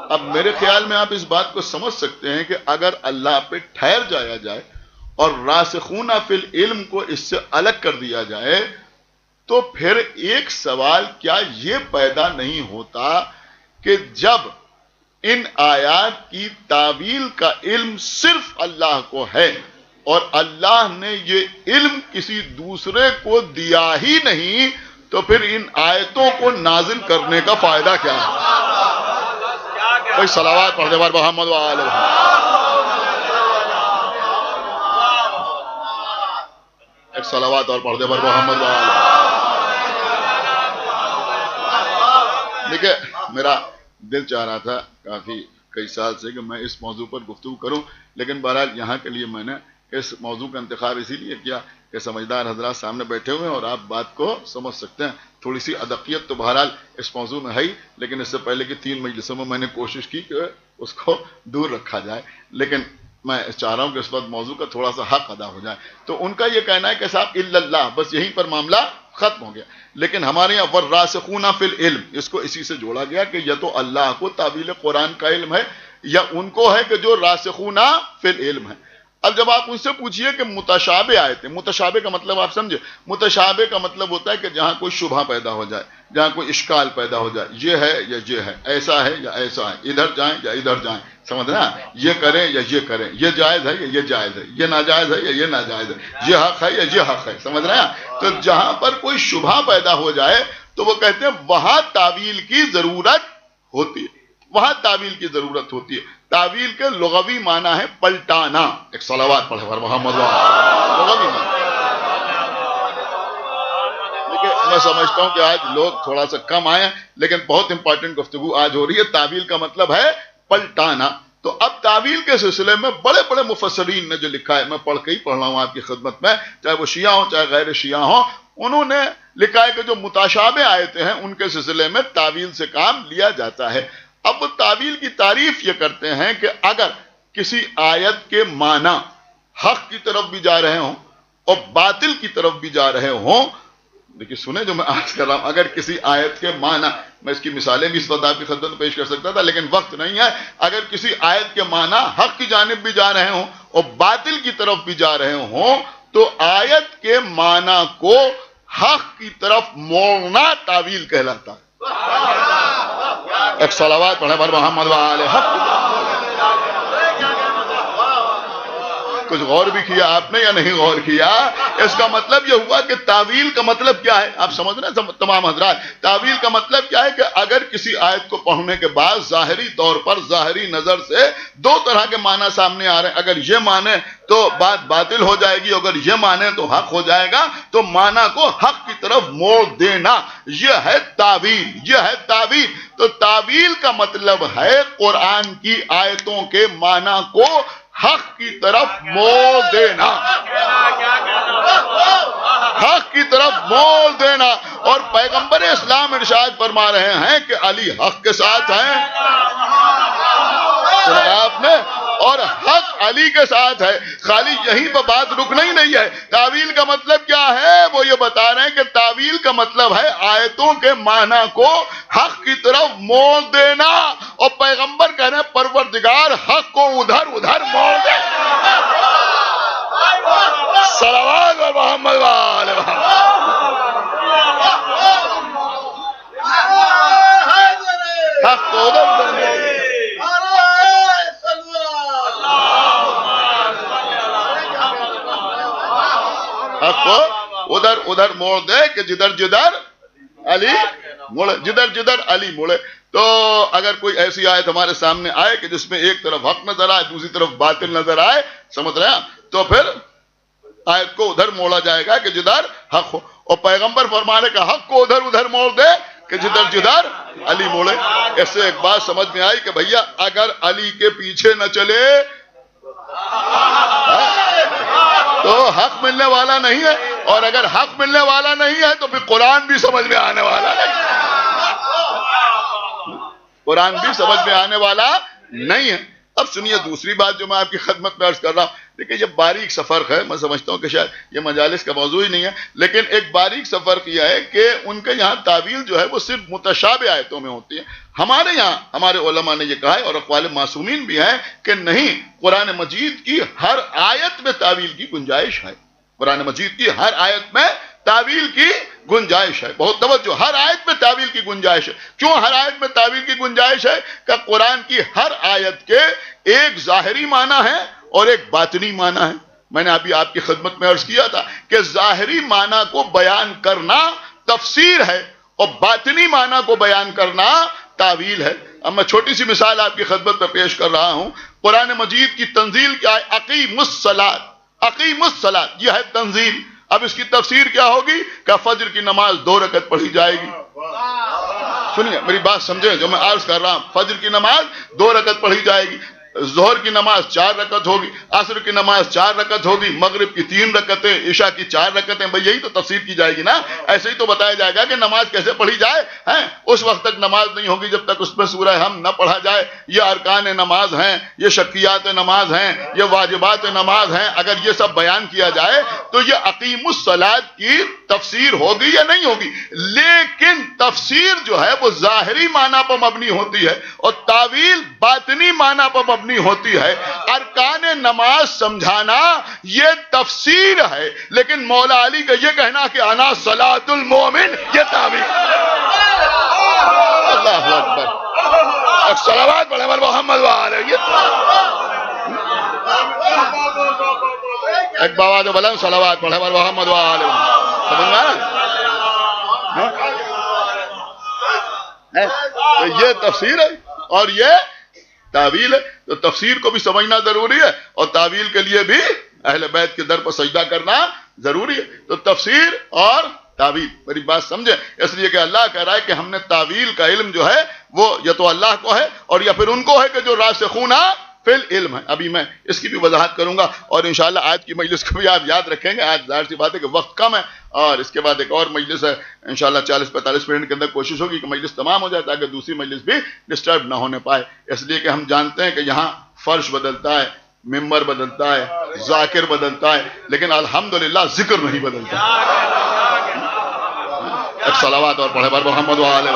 اب میرے خیال میں آپ اس بات کو سمجھ سکتے ہیں کہ اگر اللہ پہ ٹھہر جایا جائے اور راسخون فی العلم کو اس سے الگ کر دیا جائے تو پھر ایک سوال کیا یہ پیدا نہیں ہوتا کہ جب ان آیات کی تعویل کا علم صرف اللہ کو ہے اور اللہ نے یہ علم کسی دوسرے کو دیا ہی نہیں، تو پھر ان آیتوں کو نازل کرنے کا فائدہ کیا ہے؟ کوئی صلوات پڑھ دے بار محمد و آل محمد، ایک صلوات اور پڑھ دے بار محمد و آل محمد۔ دیکھیں میرا دل چاہ رہا تھا کافی کئی سال سے کہ میں اس موضوع پر گفتگو کروں، لیکن بہرحال یہاں کے لیے میں نے اس موضوع کا انتخاب اسی لیے کیا کہ سمجھدار حضرات سامنے بیٹھے ہوئے ہیں اور آپ بات کو سمجھ سکتے ہیں۔ تھوڑی سی ادقیت تو بہرحال اس موضوع میں ہے ہی، لیکن اس سے پہلے کی 3 مجلسوں میں نے کوشش کی کہ اس کو دور رکھا جائے، لیکن میں چاہ رہا ہوں کہ اس وقت موضوع کا تھوڑا سا حق ادا ہو جائے۔ تو ان کا یہ کہنا ہے کہ صاحب الا اللہ، بس یہیں پر معاملہ ختم ہو گیا، لیکن ہمارے یہاں والراسخون فی العلم، اس کو اسی سے جوڑا گیا کہ یا تو اللہ کو تعویل قرآن کا علم ہے یا ان کو ہے کہ جو راسخون فی العلم ہے۔ اب جب آپ ان سے پوچھئے کہ متشابہ آیتیں، متشابہ کا مطلب آپ سمجھے؟ متشابہ کا مطلب ہوتا ہے کہ جہاں کوئی شبہ پیدا ہو جائے، جہاں کوئی اشکال پیدا ہو جائے، یہ ہے یا یہ ہے، ایسا ہے یا ایسا ہے، ادھر جائیں یا ادھر جائیں، سمجھ رہے ہیں؟ یہ کریں یا یہ کریں، یہ جائز ہے یا یہ جائز ہے، یہ ناجائز ہے یا یہ ناجائز ہے، یہ حق ہے یا یہ حق ہے، سمجھ رہے ہیں؟ تو جہاں پر کوئی شبہ پیدا ہو جائے تو وہ کہتے ہیں وہاں تعویل کی ضرورت ہوتی ہے، وہاں تعویل کی ضرورت ہوتی ہے۔ تعویل کے لغوی معنی ہے پلٹانا، ایک صلوات پڑھے محمد لغوی معنی۔ دیکھیں میں سمجھتا ہوں کہ آج لوگ تھوڑا سا کم آئے ہیں، لیکن بہت امپورٹنٹ گفتگو آج ہو رہی ہے۔ تعویل کا مطلب ہے پلٹانا۔ تو اب تعویل کے سلسلے میں بڑے بڑے مفسرین نے جو لکھا ہے، میں پڑھ کے ہی پڑھ رہا ہوں آپ کی خدمت میں، چاہے وہ شیعہ ہوں چاہے غیر شیعہ ہوں، انہوں نے لکھا ہے کہ جو متشابہ آیتیں ہیں ان کے سلسلے میں تعویل سے کام لیا جاتا ہے۔ اب تعویل کی تعریف یہ کرتے ہیں کہ اگر کسی آیت کے معنی حق کی طرف بھی جا رہے ہوں اور باطل کی طرف بھی جا رہے ہوں، دیکھیے سنیں جو میں آج کر رہا ہوں، اگر کسی آیت کے معنی، میں اس کی مثالیں بھی اس وقت آپ کی خدمت میں پیش کر سکتا تھا لیکن وقت نہیں ہے، اگر کسی آیت کے معنی حق کی جانب بھی جا رہے ہوں اور باطل کی طرف بھی جا رہے ہوں تو آیت کے معنی کو حق کی طرف موڑنا تعویل کہلاتا ہے۔ ایک صلوات پڑھیں بر محمد و آل حق۔ کچھ غور بھی کیا آپ نے یا نہیں غور کیا؟ اس کا مطلب یہ ہوا کہ تعویل کا مطلب کیا ہے؟ آپ سمجھ رہے ہیں تمام حضرات؟ تعویل کا مطلب کیا ہے کہ اگر کسی آیت کو پڑھنے کے بعد ظاہری طور پر ظاہری نظر سے دو طرح کے معنی سامنے آ رہے ہیں، اگر یہ معنی تو بات باطل ہو جائے گی، اگر یہ معنی تو حق ہو جائے گا، تو معنی کو حق کی طرف موڑ دینا، یہ ہے تعویل، یہ ہے تعویل۔ تو تعویل کا مطلب ہے قرآن کی آیتوں کے معنی کو حق کی طرف موڑ دینا، حق کی طرف موڑ دینا۔ اور پیغمبر اسلام ارشاد فرما رہے ہیں کہ علی حق کے ساتھ ہیں، آپ نے، اور حق علی کے ساتھ ہے۔ خالی یہیں پہ بات رکنا ہی نہیں ہے۔ تعویل کا مطلب کیا ہے؟ وہ یہ بتا رہے ہیں کہ تعویل کا مطلب ہے آیتوں کے معنی کو حق کی طرف موڑ دینا، اور پیغمبر کہہ رہے ہیں پروردگار حق کو ادھر ادھر موڑ دے۔ صلوات و محمد و آل محمد۔ حق کو ادھر ادھر موڑ دے، حق کو ادھر ادھر موڑ دے کہ جدھر جدھر علی مڑے، جدھر جدھر علی مڑے۔ تو اگر کوئی ایسی آیت ہمارے سامنے آئے کہ جس میں ایک طرف حق نظر آئے دوسری طرف باطل نظر آئے، سمجھ رہے ہیں، تو پھر آیت کو ادھر موڑا جائے گا کہ جدھر حق ہو، اور پیغمبر فرمانے کا حق کو ادھر ادھر موڑ دے کہ جدھر جدھر علی موڑے۔ اس سے ایک بات سمجھ میں آئی کہ بھیا اگر علی کے پیچھے نہ چلے تو حق ملنے والا نہیں ہے، اور اگر حق ملنے والا نہیں ہے تو پھر قرآن بھی سمجھ میں آنے والا نہیں، قرآن بھی سمجھ میں آنے والا نہیں ہے۔ اب سنیے دوسری بات جو میں آپ کی خدمت میں عرض کر رہا ہوں، دیکھیں یہ باریک سا فرق ہے، میں سمجھتا ہوں کہ شاید یہ مجالس کا موضوع ہی نہیں ہے، لیکن ایک باریک سا فرق یہ ہے کہ ان کے یہاں تعویل جو ہے وہ صرف متشابہ آیتوں میں ہوتی ہے۔ ہمارے یہاں ہمارے علماء نے یہ کہا ہے، اور اقوال معصومین بھی ہیں، کہ نہیں، قرآن مجید کی ہر آیت میں تعویل کی گنجائش ہے، قرآن مجید کی ہر آیت میں تعویل کی گنجائش ہے۔ بہت توجہ، ہر آیت میں تعویل کی گنجائش ہے۔ کیوں ہر آیت میں تعویل کی گنجائش ہے؟ کہ قرآن کی ہر آیت کے ایک ظاہری معنی ہے اور ایک باطنی معنی ہے۔ میں نے ابھی آپ کی خدمت میں عرض کیا تھا کہ ظاہری معنی کو بیان کرنا تفسیر ہے اور باطنی معنی کو بیان کرنا تعویل ہے۔ اب میں چھوٹی سی مثال آپ کی خدمت میں پیش کر رہا ہوں۔ قرآن مجید کی تنزیل کیا ہے؟ اقیم الصلاۃ، اقیم الصلاۃ، یہ ہے تنزیل۔ اب اس کی تفسیر کیا ہوگی؟ کہ فجر کی نماز 2 رکعت پڑھی جائے گی۔ سنیے میری بات سمجھیں جو میں عرض کر رہا ہوں، فجر کی نماز 2 رکعت پڑھی جائے گی، ظہر کی نماز 4 رکعت ہوگی، عصر کی نماز 4 رکعت ہوگی، مغرب کی 3 رکعتیں، عشاء کی 4 رکعتیں۔ بھئی یہی تو تفسیر کی جائے گی نا، ایسے ہی تو بتایا جائے گا کہ نماز کیسے پڑھی جائے ہیں۔ اس وقت تک نماز نہیں ہوگی جب تک اس میں سورہ ہم نہ پڑھا جائے۔ یہ ارکان نماز ہیں، یہ شرعیات نماز ہیں، یہ واجبات نماز ہیں۔ اگر یہ سب بیان کیا جائے تو یہ اقیم الصلاۃ کی تفسیر ہوگی یا نہیں ہوگی؟ لیکن تفسیر جو ہے وہ ظاہری معنی پر مبنی ہوتی ہے اور تعویل باطنی معنی پر مبنی ہوتی ہے۔ ارکان نماز سمجھانا یہ تفسیر ہے، لیکن مولا علی کا یہ کہنا کہ انا صلاۃ المومن یہ تعویل۔ اللہ اکبر، صلوات پڑھیں محمد وآلہ۔ ایک بابا جو بلند صلوات پڑھیں محمد وآلہ۔ سمجھ میں آیا؟ یہ تفسیر ہے اور یہ تعویل ہے۔ تو تفسیر کو بھی سمجھنا ضروری ہے اور تعویل کے لیے بھی اہل بیت کے در پر سجدہ کرنا ضروری ہے۔ تو تفسیر اور تعویل، میری بات سمجھیں، اس لیے کہ اللہ کہہ رہا ہے کہ ہم نے تعویل کا علم جو ہے وہ یا تو اللہ کو ہے اور یا پھر ان کو ہے کہ جو راسخون فی العلم ہے۔ ابھی میں اس کی بھی وضاحت کروں گا اور انشاءاللہ آج کی مجلس کو بھی آپ یاد رکھیں گے۔ آج ظاہر سی بات ہے کہ وقت کم ہے اور اس کے بعد ایک اور مجلس ہے انشاءاللہ 40-45 منٹ کے اندر کوشش ہوگی کہ مجلس تمام ہو جائے تاکہ دوسری مجلس بھی ڈسٹرب نہ ہونے پائے، اس لیے کہ ہم جانتے ہیں کہ یہاں فرش بدلتا ہے، ممبر بدلتا ہے، ذاکر بدلتا ہے، لیکن الحمدللہ ذکر نہیں بدلتا۔ ایک صلوات اور پڑھے بر محمد وآلہ۔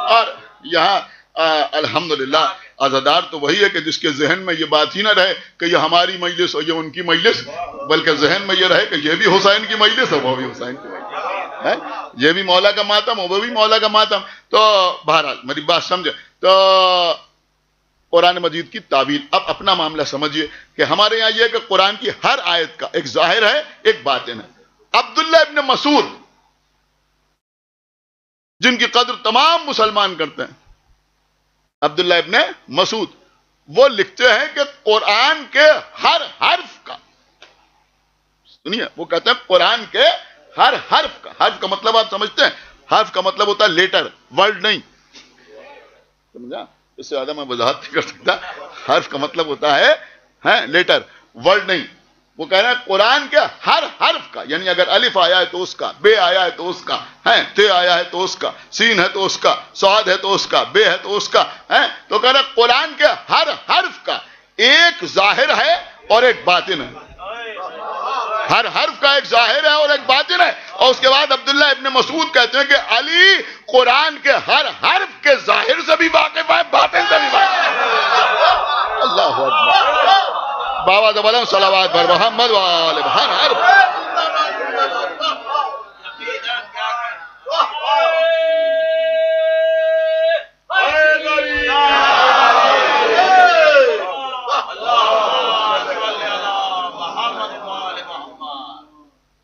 اور یہاں الحمدللہ عزادار تو وہی ہے کہ جس کے ذہن میں یہ بات ہی نہ رہے کہ یہ ہماری مجلس اور یہ ان کی مجلس، بلکہ ذہن میں یہ رہے کہ یہ بھی حسین کی مجلس ہے وہ بھی حسین کی مجلس ہے، یہ بھی مولا کا ماتم اور وہ بھی مولا کا ماتم۔ تو بہرحال میری بات سمجھے، تو قرآن مجید کی تعویل. اب اپنا معاملہ سمجھیے کہ ہمارے یہاں یہ ہے کہ قرآن کی ہر آیت کا ایک ظاہر ہے ایک باطن ہے. عبداللہ ابن مسعود جن کی قدر تمام مسلمان کرتے ہیں، عبداللہ ابن مسعود، وہ لکھتے ہیں کہ قرآن کے ہر حرف کا، سنیے، وہ کہتے ہیں قرآن کے ہر حرف کا، حرف کا مطلب آپ سمجھتے ہیں؟ حرف کا مطلب ہوتا ہے لیٹر، ورڈ نہیں، سمجھا؟ اس سے زیادہ میں وضاحت نہیں کر سکتا. حرف کا مطلب ہوتا ہے لیٹر، ورڈ نہیں. وہ کہہ رہے ہیں قرآن کے ہر حرف کا، یعنی اگر الف آیا ہے تو اس کا، بے آیا ہے تو اس کا، تے آیا ہے تو اس کا، سین ہے تو اس کا، صاد ہے تو اس کا، بے ہے تو اس کا، تو کہہ رہے ہیں قرآن کے ہر حرف کا ایک ظاہر ہے اور ایک باطن ہے. ہر حرف کا ایک ظاہر ہے اور ایک باطن ہے. اور اس کے بعد عبداللہ ابن مسعود کہتے ہیں کہ علی قرآن کے ہر حرف کے ظاہر سے بھی واقف ہے، باطن سے بھی واقف ہے. اللہ اکبر. بابا زبالہ صلوات بر محمد وآل ہر حرف.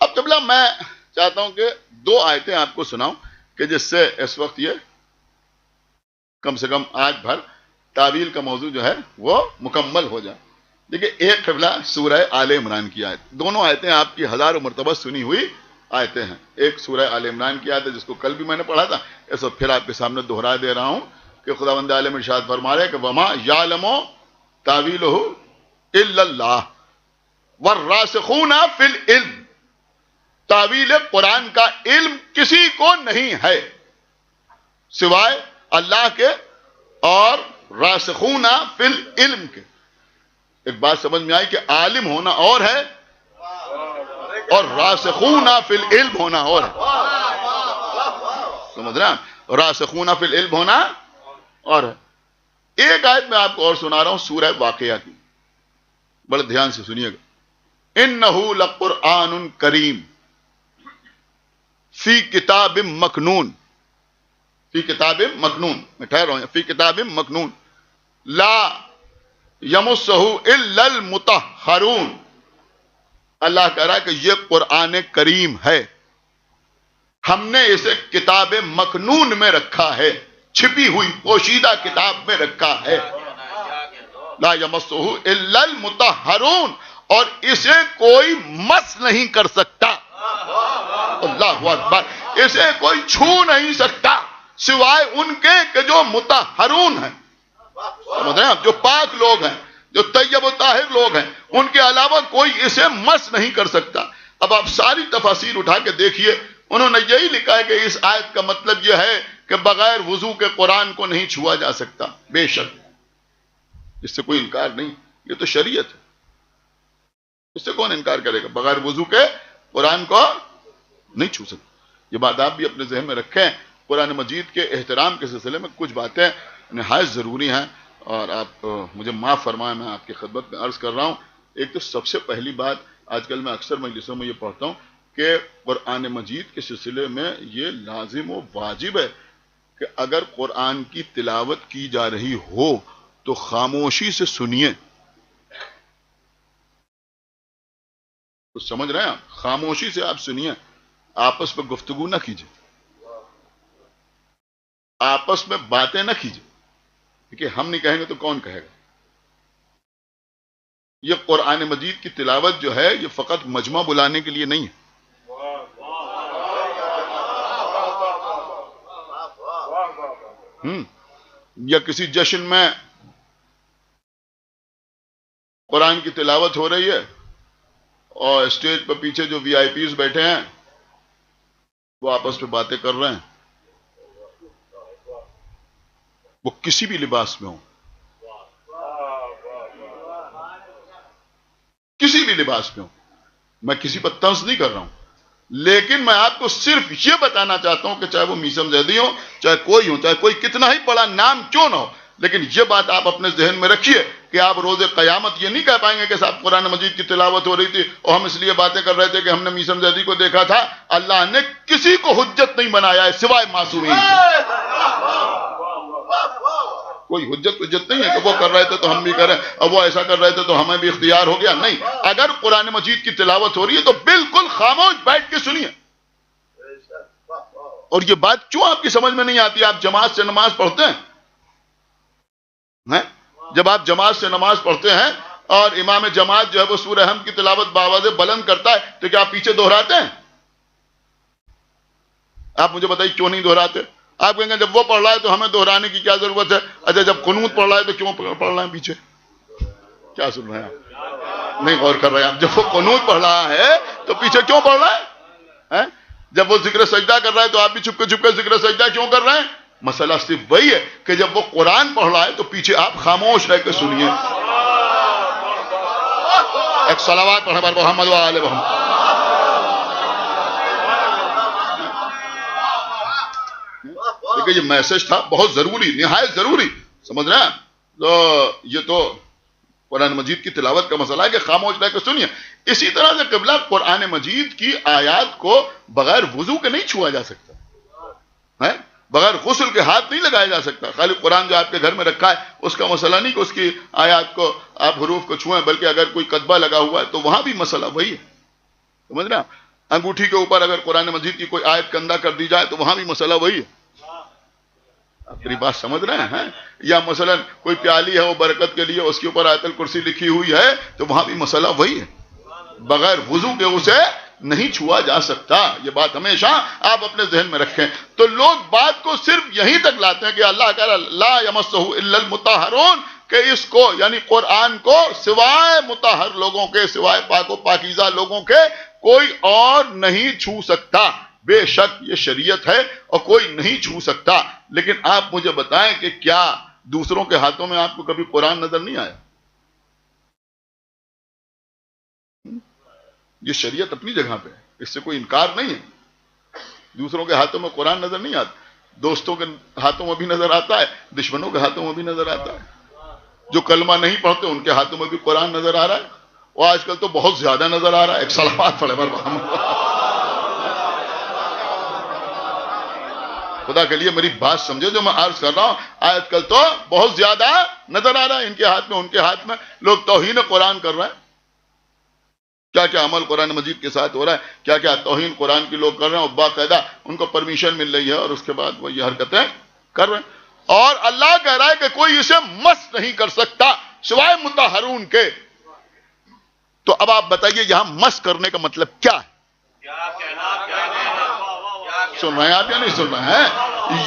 اب قبلہ میں چاہتا ہوں کہ دو آیتیں آپ کو سناؤں کہ جس سے اس وقت یہ کم سے کم آج بھر تعویل کا موضوع جو ہے وہ مکمل ہو جائے. دیکھیں، ایک قبلہ سورہ آل عمران کی آیت، دونوں آیتیں آپ کی ہزاروں مرتبہ سنی ہوئی آیتیں ہیں. ایک سورہ آل عمران کی آیت ہے جس کو کل بھی میں نے پڑھا تھا، اس وقت پھر آپ کے سامنے دہرا دے رہا ہوں کہ خداوند عالم ارشاد فرما رہے کہ وما یعلم تاویلہ الا اللہ والراسخون فی العلم. تعویل قرآن کا علم کسی کو نہیں ہے سوائے اللہ کے اور راسخون فی العلم کے. ایک بات سمجھ میں آئی کہ عالم ہونا اور ہے اور راسخون فی العلم ہونا اور ہے. سمجھ رہے ہیں؟ راسخون فی العلم ہونا اور ہے. ایک آیت میں آپ کو اور سنا رہا ہوں سورہ واقعہ کی، بڑے دھیان سے سنیے گا. انہ لقرآن کریم فی کتاب مکنون. فی کتاب مکنون، میں ٹھہر رہا ہوں، فی کتاب مکنون لا یمسہ الا المطہرون. اللہ کہہ رہا ہے کہ یہ قرآن کریم ہے، ہم نے اسے کتاب مکنون میں رکھا ہے، چھپی ہوئی پوشیدہ کتاب میں رکھا ہے. لا یمسہ الا المطہرون، اور اسے کوئی مس نہیں کر سکتا. اللہ اکبر. اسے کوئی چھو نہیں سکتا سوائے ان کے کہ جو مطہرون ہیں. سمجھ رہے ہیں آپ؟ جو پاک لوگ ہیں، جو طیب و طاہر لوگ ہیں، ان کے علاوہ کوئی اسے مس نہیں کر سکتا. اب آپ ساری تفاسیر اٹھا کے دیکھیے، انہوں نے یہی لکھا ہے کہ اس آیت کا مطلب یہ ہے کہ بغیر وضو کے قرآن کو نہیں چھوا جا سکتا. بے شک اس سے کوئی انکار نہیں، یہ تو شریعت ہے، اس سے کون انکار کرے گا؟ بغیر وضو کے قرآن کو نہیں چھو سکتا. یہ بات آپ بھی اپنے ذہن میں رکھیں. قرآن مجید کے احترام کے سلسلے میں کچھ باتیں نہایت ضروری ہیں، اور آپ مجھے معاف فرمائیں، میں آپ کی خدمت میں عرض کر رہا ہوں. ایک تو سب سے پہلی بات، آج کل میں اکثر مجلسوں میں یہ پڑھتا ہوں کہ قرآن مجید کے سلسلے میں یہ لازم و واجب ہے کہ اگر قرآن کی تلاوت کی جا رہی ہو تو خاموشی سے سنیے. تو سمجھ رہے ہیں آپ؟ خاموشی سے آپ سنیے، آپس میں گفتگو نہ کیجیے، آپس میں باتیں نہ کیجیے، کیونکہ ہم نہیں کہیں گے تو کون کہے گا؟ یہ قرآن مجید کی تلاوت جو ہے یہ فقط مجمع بلانے کے لیے نہیں ہے. یا کسی جشن میں قرآن کی تلاوت ہو رہی ہے اور اسٹیج پر پیچھے جو وی آئی پیز بیٹھے ہیں وہ آپس میں باتیں کر رہے ہیں، وہ کسی بھی لباس میں ہوں، کسی بھی لباس میں ہوں. میں کسی پر طنز نہیں کر رہا ہوں، لیکن میں آپ کو صرف یہ بتانا چاہتا ہوں کہ چاہے وہ میثم زیدی ہو، چاہے کوئی کتنا ہی بڑا نام کیوں نہ ہو، لیکن یہ بات آپ اپنے ذہن میں رکھیے کہ آپ روز قیامت یہ نہیں کہہ پائیں گے کہ صاحب قرآن مجید کی تلاوت ہو رہی تھی اور ہم اس لیے باتیں کر رہے تھے کہ ہم نے میثم زیدی کو دیکھا تھا. اللہ نے کسی کو حجت نہیں بنایا ہے سوائے معصومین. کوئی حجت نہیں ہے کہ وہ کر رہے تھے تو ہم بھی کریں اور وہ ایسا کر رہے تھے تو ہمیں بھی اختیار ہو گیا. نہیں، اگر قرآن مجید کی تلاوت ہو رہی ہے تو بالکل خاموش بیٹھ کے سنیے. اور یہ بات کیوں آپ کی سمجھ میں نہیں آتی؟ آپ جماعت سے نماز پڑھتے ہیں، جب آپ جماعت سے نماز پڑھتے ہیں اور امام جماعت جو ہے وہ سورہ حمد کی تلاوت بآواز بلند کرتا ہے تو کیا آپ پیچھے دہراتے ہیں؟ آپ مجھے بتائیے کیوں نہیں دہراتے؟ آپ کہیں گے جب وہ پڑھ رہا ہے تو ہمیں دہرانے کی کیا ضرورت ہے. اچھا جب قنوت پڑھ رہا ہے تو کیوں پڑھ رہے ہیں پیچھے؟ کیا سن رہے ہیں آپ؟ نہیں غور کر رہے ہیں آپ. جب وہ قنوت پڑھ رہا ہے تو پیچھے کیوں پڑھ رہا ہے؟ جب وہ ذکر سجدہ کر رہا ہے تو آپ بھی چھپ کے ذکر سجدہ کیوں کر رہے ہیں؟ مسئلہ صرف وہی ہے کہ جب وہ قرآن پڑھ رہا ہے تو پیچھے آپ خاموش رہ کے سنیے. ایک صلوات پڑھیں بر محمد و آل محمد. دیکھیں یہ میسج تھا بہت ضروری، نہایت ضروری، سمجھ رہے ہیں؟ تو یہ تو قرآن مجید کی تلاوت کا مسئلہ ہے کہ خاموش رہ کے سنیے. اسی طرح سے قبلہ قرآن مجید کی آیات کو بغیر وضو کے نہیں چھوا جا سکتا ہے، بغیر غسل کے ہاتھ نہیں لگایا جا سکتا. خالی قرآن جو آپ کے گھر میں رکھا ہے اس کا مسئلہ نہیں کہ اس کی آیات کو آپ حروف کو چھوئیں، بلکہ اگر کوئی کتبہ لگا ہوا ہے تو وہاں بھی مسئلہ وہی ہے، سمجھ رہے ہیں؟ انگوٹھی کے اوپر اگر قرآن مجید کی کوئی آیت کندہ کر دی جائے تو وہاں بھی مسئلہ وہی ہے. آپ میری بات سمجھ رہے ہیں؟ یا مثلا کوئی پیالی ہے وہ برکت کے لیے، اس کے اوپر آیت الکرسی لکھی ہوئی ہے تو وہاں بھی مسئلہ وہی ہے، بغیر وضو کے اسے نہیں چھوا جا سکتا. یہ بات ہمیشہ آپ اپنے ذہن میں رکھیں. تو لوگ بات کو صرف یہیں تک لاتے ہیں کہ اللہ تعالیٰ لا یمسہ الا المطہرون، کہ اس کو یعنی قرآن کو سوائے مطہر لوگوں کے، سوائے پاک و پاکیزہ لوگوں کے کوئی اور نہیں چھو سکتا. بے شک یہ شریعت ہے اور کوئی نہیں چھو سکتا. لیکن آپ مجھے بتائیں کہ کیا دوسروں کے ہاتھوں میں آپ کو کبھی قرآن نظر نہیں آیا؟ یہ شریعت اپنی جگہ پہ ہے، اس سے کوئی انکار نہیں ہے. دوسروں کے ہاتھوں میں قرآن نظر نہیں آتا، دوستوں کے ہاتھوں میں بھی نظر آتا ہے، دشمنوں کے ہاتھوں میں بھی نظر آتا ہے. جو کلمہ نہیں پڑھتے ان کے ہاتھوں میں بھی قرآن نظر آ رہا ہے، اور آج کل تو بہت زیادہ نظر آ رہا ہے. ایک صلوات پڑھے خدا کے لیے میری بات سمجھے جو میں عرض کر رہا ہوں. آج کل تو بہت زیادہ نظر آ رہا ہے، ان کے ہاتھ میں ان کے ہاتھ میں لوگ توہین قرآن کر رہے ہیں. کیا کیا عمل قرآن مجید کے ساتھ ہو رہا ہے، کیا کیا توہین قرآن کی لوگ کر رہے ہیں، اور باقاعدہ ان کو پرمیشن مل رہی ہے اور اس کے بعد وہ یہ حرکتیں کر رہے ہیں. اور اللہ کہہ رہا ہے کہ کوئی اسے مس نہیں کر سکتا سوائے مطہرون کے. تو اب آپ بتائیے یہاں مس کرنے کا مطلب کیا ہے؟ سن رہے ہیں آپ یا نہیں سن رہے ہیں؟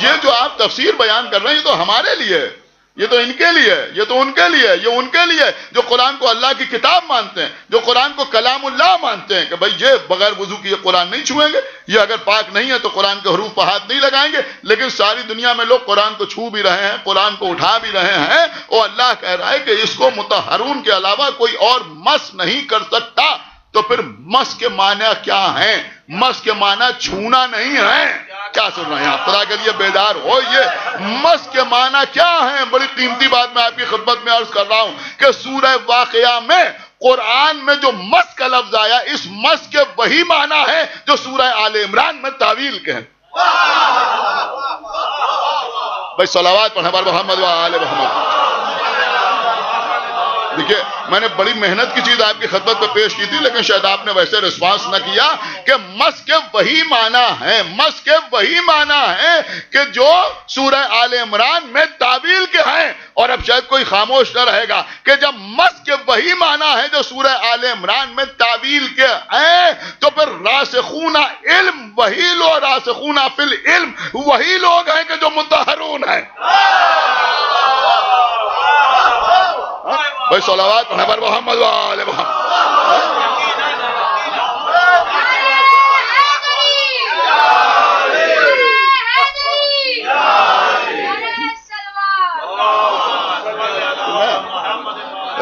یہ جو آپ تفسیر بیان کر رہے ہیں یہ تو ہمارے لیے ہے، یہ تو ان کے لیے، یہ تو ان کے لیے، یہ ان کے لیے جو قرآن کو اللہ کی کتاب مانتے ہیں، جو قرآن کو کلام اللہ مانتے ہیں کہ بھائی یہ بغیر وضو کی یہ قرآن نہیں چھوئیں گے، یہ اگر پاک نہیں ہے تو قرآن کے حروف پر ہاتھ نہیں لگائیں گے. لیکن ساری دنیا میں لوگ قرآن کو چھو بھی رہے ہیں، قرآن کو اٹھا بھی رہے ہیں، اور اللہ کہہ رہا ہے کہ اس کو مطہرون کے علاوہ کوئی اور مس نہیں کر سکتا. تو پھر مس کے معنی کیا ہیں؟ مس کے معنی چھونا نہیں ہے. کیا سن رہے ہیں آپ؟ خدا کے لیے بیدار ہو. یہ مس کے معنی کیا ہیں؟ بڑی قیمتی بات میں آپ کی خدمت میں عرض کر رہا ہوں کہ سورہ واقعہ میں قرآن میں جو مس کا لفظ آیا، اس مس کے وہی معنی ہے جو سورہ آل عمران میں تعویل کے ہیں. بھائی صلوات پڑھیں بر محمد و آل محمد. دیکھیے میں نے بڑی محنت کی چیز آپ کی خدمت پہ پیش کی تھی، لیکن شاید آپ نے ویسے ریسپانس نہ کیا کہ مس کے وہی معنی ہیں، مس کے وہی معنی ہیں کہ جو سورہ آل عمران میں تعویل کے ہیں. اور اب شاید کوئی خاموش نہ رہے گا کہ جب مس کے وہی معنی ہیں جو سورہ آل عمران میں تعویل کے ہیں تو پھر راسخون علم وہی لوگ، راسخون فی العلم وہی لوگ ہیں کہ جو مطہرون ہیں. بھائی صلوات پڑھیں بر محمد و آل محمد.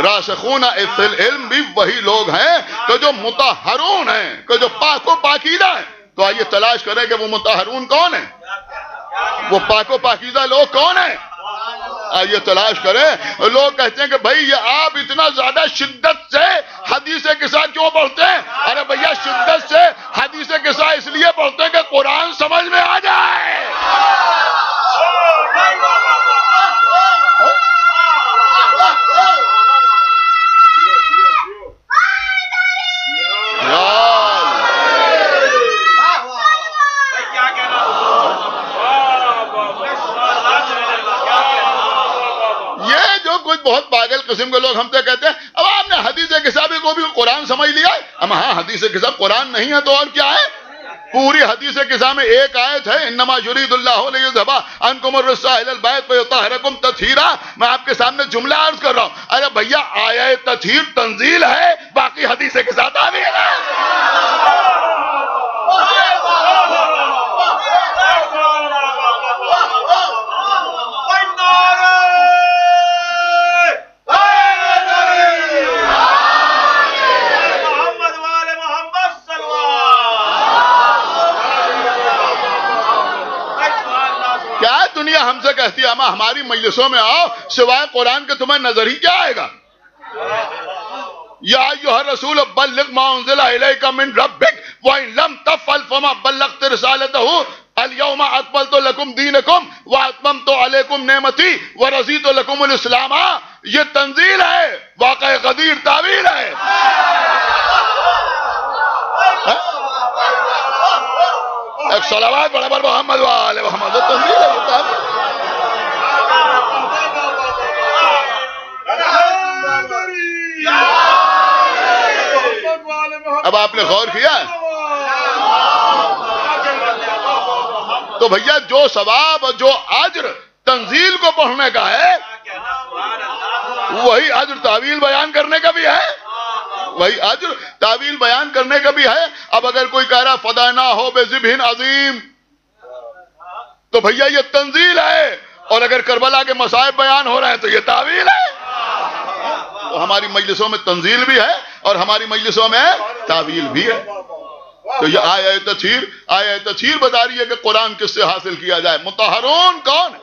راسخون فی العلم بھی وہی لوگ ہیں کہ جو مطہرون ہیں، کہ جو پاک و پاکیزہ ہیں. تو آئیے تلاش کریں کہ وہ مطہرون کون ہیں، وہ پاک و پاکیزہ لوگ کون ہیں. آئیے تلاش کریں. لوگ کہتے ہیں کہ بھائی یہ آپ اتنا زیادہ شدت سے حدیث قصہ کیوں پڑھتے ہیں؟ ارے بھیا شدت سے حدیث قصہ اس لیے پڑھتے ہیں کہ قرآن سمجھ میں آ جائے. لوگ ہم سے کہتے ہیں اب آپ نے حدیث کتابی کو بھی قرآن سمجھ لیا ہے. ہم ہاں حدیث کتاب قرآن نہیں ہے تو اور کیا ہے؟ پوری حدیث کتاب میں ایک آیت ہے انما یرید اللہ لیذھب عنکم الرجس اہل البیت ویطہرکم تطہیرا. میں آپ کے سامنے جملہ عرض کر رہا ہوں. ارے بھیا آیت تطہیر تنزیل ہے, باقی حدیث کے ساتھ تعویل ہے. کیا دنیا ہم سے کہتی ہے اما ہماری مجلسوں میں آؤ, سوائے قرآن کے تمہیں نظر ہی کیا آئے گا؟ یا ایھا الرسول بلغ ما انزل الیک من ربک وان لم تفعل فما بلغت رسالته اليوم اکملت لکم دینکم واتممت علیکم نعمتی ورضیت لکم الاسلام. یہ تنزیل ہے, واقع غدیر تعویل ہے. ایک صلوات برابر محمد و آل محمد. تنزیل ہے یہ تعویل. اب آپ نے غور کیا تو بھیا جو ثواب جو اجر تنزیل کو پڑھنے کا ہے وہی اجر تعویل بیان کرنے کا بھی ہے, وہی اجر تعویل بیان کرنے کا بھی ہے. اب اگر کوئی کہہ رہا فدانا ہو بے ذبح عظیم تو بھیا یہ تنزیل ہے, اور اگر کربلا کے مصائب بیان ہو رہے ہیں تو یہ تعویل ہے. تو ہماری مجلسوں میں تنزیل بھی ہے اور ہماری مجلسوں میں تعویل بھی ہے. تو یہ آیت تطہیر بتا رہی ہے کہ قرآن کس سے حاصل کیا جائے. مطہرون کون ہے؟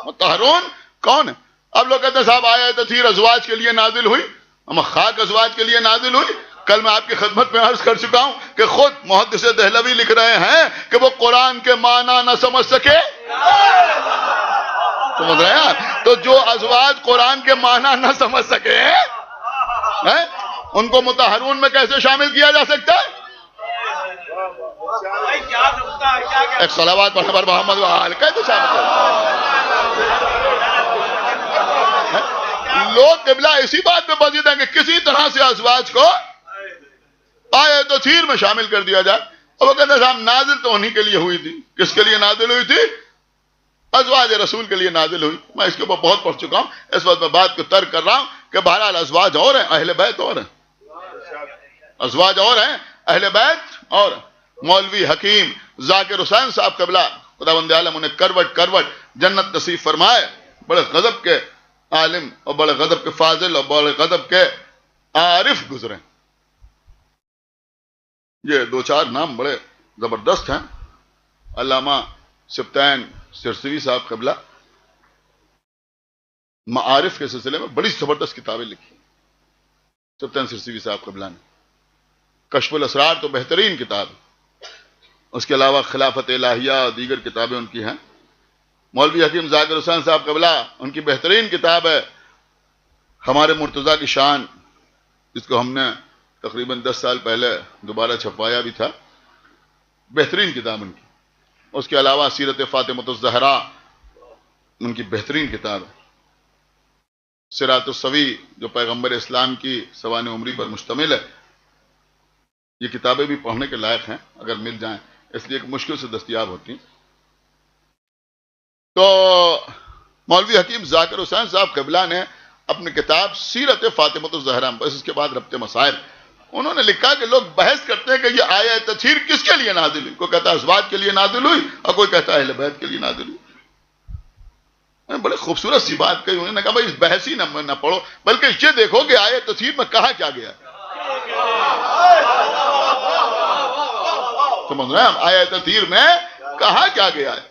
مطہرون کون ہے؟ اب لوگ کہتے ہیں صاحب آیت تطہیر ازواج کے لیے نازل ہوئی, ہم خاک ازواج کے لیے نازل ہوئی. کل میں آپ کی خدمت میں عرض کر چکا ہوں کہ خود محدث دہلوی لکھ رہے ہیں کہ وہ قرآن کے معنی نہ سمجھ سکے. سمجھ رہے ہیں؟ تو جو ازواج قرآن کے معنی نہ سمجھ سکے ان کو مطہرون میں کیسے شامل کیا جا سکتا ہے؟ ایک صلوات پر محمد و آل کیسے شامل کیا؟ لوگ قبلہ اسی بات پہ بزید ہیں کہ کسی طرح سے ازواج کو آیت تطہیر میں شامل کر دیا جائے. اور وہ کہتے ہیں صاحب نازل تو انہی کے لیے ہوئی تھی. کس کے لیے نازل ہوئی تھی؟ ازواج رسول کے لیے نازل ہوئی. میں اس کے اوپر بہت پڑھ چکا ہوں, اس وقت میں بات کو ترک کر رہا ہوں کہ بہرحال ازواج اور ہیں, اہل بیت اور ہیں. ازواج اور ہیں, اہل بیت اور. مولوی حکیم ذاکر حسین صاحب قبلہ خداوند عالم انہیں کروٹ کروٹ جنت نصیب فرمائے. بڑے غضب کے عالم اور بڑے غضب کے فاضل اور بڑے غضب کے عارف گزرے. یہ دو چار نام بڑے زبردست ہیں. علامہ سبطین سرسوی صاحب قبلہ معارف کے سلسلے میں بڑی زبردست کتابیں لکھی. سبطین سرسوی صاحب قبلہ نے کشف الاسرار تو بہترین کتاب ہے. اس کے علاوہ خلافت الہیہ اور دیگر کتابیں ان کی ہیں. مولوی حکیم ذاکر حسین صاحب قبلہ ان کی بہترین کتاب ہے ہمارے مرتضیٰ کی شان, جس کو ہم نے تقریباً 10 سال پہلے دوبارہ چھپوایا بھی تھا. بہترین کتاب ان کی. اس کے علاوہ سیرت فاطمۃ الزہرا ان کی بہترین کتاب ہے. صراط السوی جو پیغمبر اسلام کی سوانح عمری پر مشتمل ہے. یہ کتابیں بھی پڑھنے کے لائق ہیں اگر مل جائیں, اس لیے کہ مشکل سے دستیاب ہوتی ہیں. تو مولوی حکیم ذاکر حسین صاحب قبلہ نے اپنی کتاب سیرت فاطمۃ الزہرا, بس اس کے بعد ربط مسائل, انہوں نے لکھا کہ لوگ بحث کرتے ہیں کہ یہ آیت تطہیر کس کے لیے نازل ہوئی. کوئی کہتا ہے ازواج کے لیے نازل ہوئی اور کوئی کہتا ہے اہل بیت کے لیے نازل ہوئی. بڑے خوبصورت سی بات کہی. انہوں نے کہا بھائی اس بحث ہی نہ پڑھو, بلکہ یہ دیکھو کہ آیت تطہیر میں کہا کیا گیا ہے. سمجھ رہے ہیں ہم آیت تطہیر میں کہا کیا گیا ہے.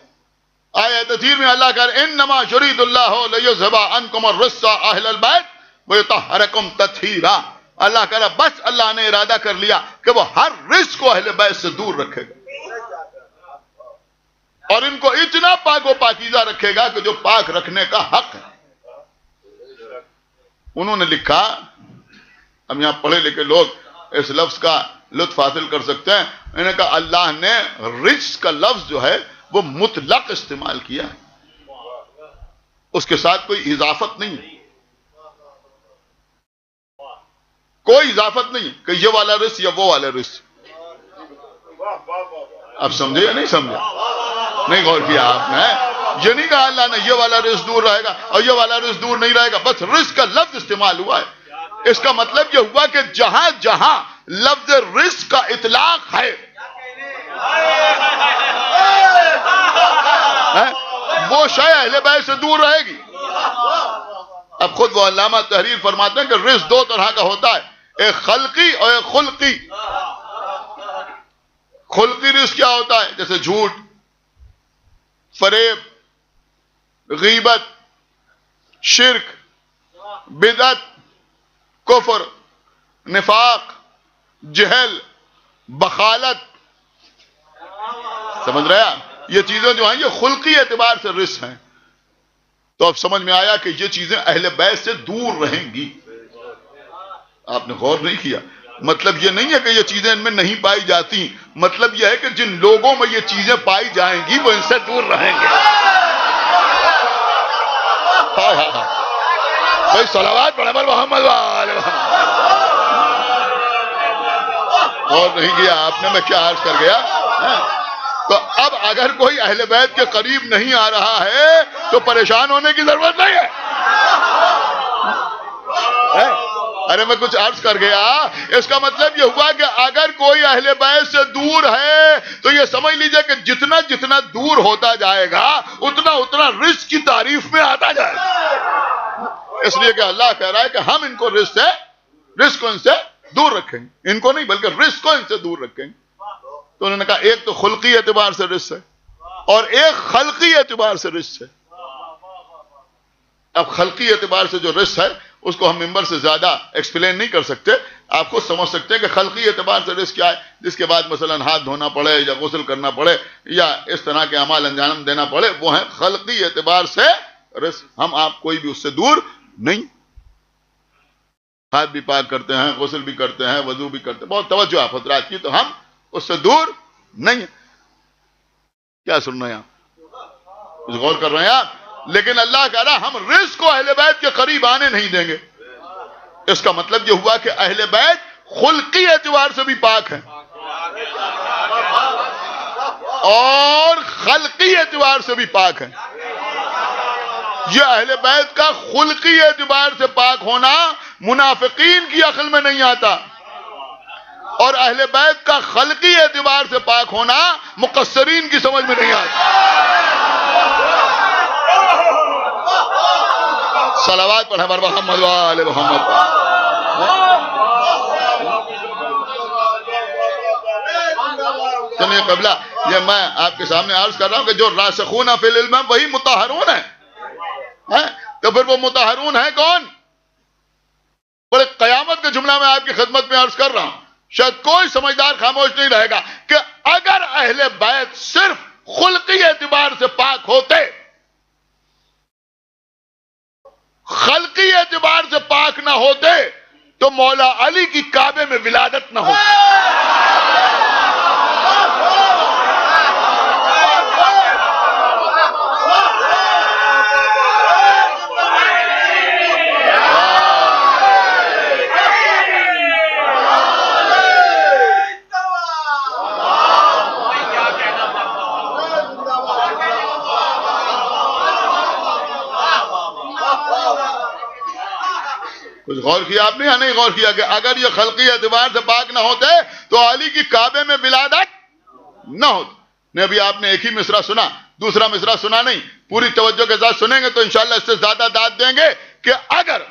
آیت تطہیر میں اللہ کہہ رہے انما یرید اللہ لیذھب عنکم الرجس اہل البیت ویطہرکم تطہیرا. اللہ کہہ رہا بس اللہ نے ارادہ کر لیا کہ وہ ہر رجس کو اہل بیت سے دور رکھے گا اور ان کو اتنا پاک و پاکیزہ رکھے گا کہ جو پاک رکھنے کا حق ہے. انہوں نے لکھا, ہم یہاں پڑھے لکھے لوگ اس لفظ کا لطف حاصل کر سکتے ہیں. انہوں نے کہا اللہ نے رجس کا لفظ جو ہے وہ مطلق استعمال کیا ہے, اس کے ساتھ کوئی اضافت نہیں. کوئی اضافت نہیں کہ یہ والا رزق یا وہ والا رزق. اب سمجھے یا نہیں سمجھے؟ نہیں غور کیا آپ نے. یہ نہیں کہا اللہ نے یہ والا رزق دور رہے گا اور یہ والا رزق دور نہیں رہے گا، بس رزق کا لفظ استعمال ہوا ہے. اس کا مطلب یہ ہوا کہ جہاں جہاں لفظ رزق کا اطلاق ہے وہ شے اہل بیت سے دور رہے گی. اب خود وہ علامہ تحریر فرماتے ہیں کہ رزق دو طرح کا ہوتا ہے، ایک خلقی اور ایک خلقی. خلقی رزق کیا ہوتا ہے؟ جیسے جھوٹ، فریب، غیبت، شرک، بدعت، کفر، نفاق، جہل، بخالت. سمجھ رہے ہیں؟ یہ چیزیں جو ہیں یہ خلقی اعتبار سے رزق ہیں. تو اب سمجھ میں آیا کہ یہ چیزیں اہل بیت سے دور رہیں گی. آپ نے غور نہیں کیا. مطلب یہ نہیں ہے کہ یہ چیزیں ان میں نہیں پائی جاتی، مطلب یہ ہے کہ جن لوگوں میں یہ چیزیں پائی جائیں گی وہ ان سے دور رہیں گے. بھائی صلوات پڑھے پر محمد وآلہ محمد. غور نہیں کیا آپ نے میں کیا عرض کر گیا. تو اب اگر کوئی اہل بیت کے قریب نہیں آ رہا ہے تو پریشان ہونے کی ضرورت نہیں ہے. ارے میں کچھ عرض کر گیا. اس کا مطلب یہ ہوا کہ اگر کوئی اہل بیت سے دور ہے تو یہ سمجھ لیجئے کہ جتنا جتنا دور ہوتا جائے گا اتنا اتنا رزق کی تعریف میں آتا جائے گا. اس لیے کہ اللہ کہہ رہا ہے کہ ہم ان کو رزق کو ان سے دور رکھیں گے. ان کو نہیں بلکہ رزق کو ان سے دور رکھیں گے. تو انہوں نے کہا ایک تو خلقی اعتبار سے رزق ہے اور ایک خلقی اعتبار سے رزق ہے. اب خلقی اعتبار سے جو رزق ہے اس کو ہم ممبر سے زیادہ ایکسپلین نہیں کر سکتے. آپ خود سمجھ سکتے ہیں کہ خلقی اعتبار سے رزق کیا ہے. جس کے بعد مثلا ہاتھ دھونا پڑے یا غسل کرنا پڑے یا اس طرح کے اعمال انجام دینا پڑے وہ ہیں خلقی اعتبار سے رزق. ہم آپ کوئی بھی اس سے دور نہیں. ہاتھ بھی پاک کرتے ہیں، غسل بھی کرتے ہیں، وضو بھی کرتے ہیں، بہت توجہ آپ حضرات کی، تو ہم اس سے دور نہیں ہیں. کیا سن رہے ہیں آپ؟ کچھ غور کر رہے ہیں آپ؟ لیکن اللہ کہہ رہا ہم رزق کو اہل بیت کے قریب آنے نہیں دیں گے. اس کا مطلب یہ ہوا کہ اہل بیت خلقی اعتبار سے بھی پاک ہیں اور خلقی اعتبار سے بھی پاک ہیں. یہ اہل بیت کا خلقی اعتبار سے پاک ہونا منافقین کی عقل میں نہیں آتا اور اہل بیت کا خلقی اعتبار سے پاک ہونا مقصرین کی سمجھ میں نہیں آتا. صلوات پڑھیں بر محمد وآل محمد. سنیے قبلہ، یہ میں آپ کے سامنے عرض کر رہا ہوں کہ جو راسخون فی العلم وہی مطہرون ہیں. تو پھر وہ مطہرون ہیں کون؟ بڑے قیامت کا جملہ میں آپ کی خدمت میں عرض کر رہا ہوں. شاید کوئی سمجھدار خاموش نہیں رہے گا کہ اگر اہل بیت صرف خلقی اعتبار سے پاک ہوتے، خلقی اعتبار سے پاک نہ ہوتے تو مولا علی کی کعبے میں ولادت نہ ہوتی. کچھ غور کیا آپ نے یا نہیں غور کیا کہ اگر یہ خلقی اعتبار سے پاک نہ ہوتے تو علی کی کعبے میں ولادت نہ ہوتی. نہیں ابھی آپ نے ایک ہی مصرع سنا، دوسرا مصرع سنا نہیں. پوری توجہ کے ساتھ سنیں گے تو انشاءاللہ اس سے زیادہ داد دیں گے کہ اگر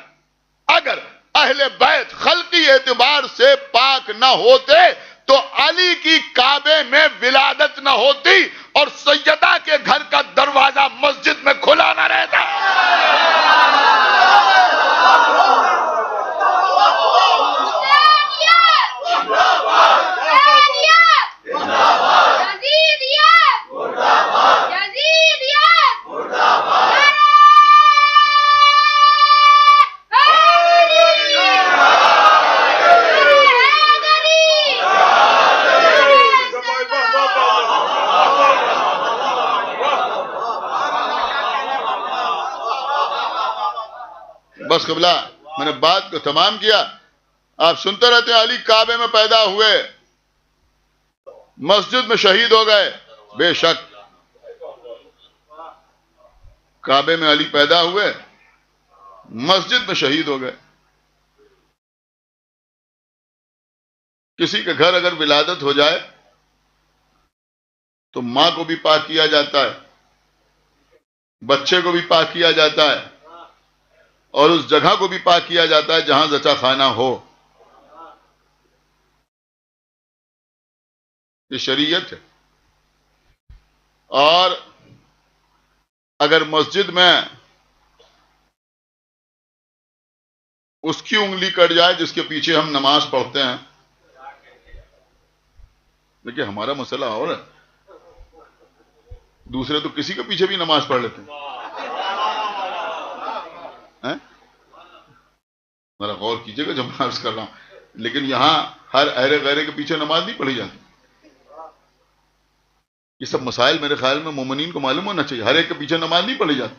اہل بیت خلقی اعتبار سے پاک نہ ہوتے تو علی کی کعبے میں ولادت نہ ہوتی اور سیدہ کے گھر کا دروازہ مسجد میں کھلا نہ رہتا. بس قبلہ میں نے بات کو تمام کیا. آپ سنتے رہتے ہیں علی کعبے میں پیدا ہوئے، مسجد میں شہید ہو گئے. بے شک کعبے میں علی پیدا ہوئے، مسجد میں شہید ہو گئے. کسی کے گھر اگر ولادت ہو جائے تو ماں کو بھی پاک کیا جاتا ہے، بچے کو بھی پاک کیا جاتا ہے، اور اس جگہ کو بھی پاک کیا جاتا ہے جہاں زچہ خانہ ہو. یہ شریعت ہے. اور اگر مسجد میں اس کی انگلی کٹ جائے جس کے پیچھے ہم نماز پڑھتے ہیں، دیکھیے ہمارا مسئلہ اور ہے، دوسرے تو کسی کے پیچھے بھی نماز پڑھ لیتے ہیں. ذرا غور کیجئے گا جب میں عرض کر رہا ہوں. لیکن یہاں ہر اہل غیرے کے پیچھے نماز نہیں پڑھی جاتی. یہ سب مسائل میرے خیال میں مومنین کو معلوم ہونا چاہیے. ہر ایک کے پیچھے نماز نہیں پڑھی جاتی.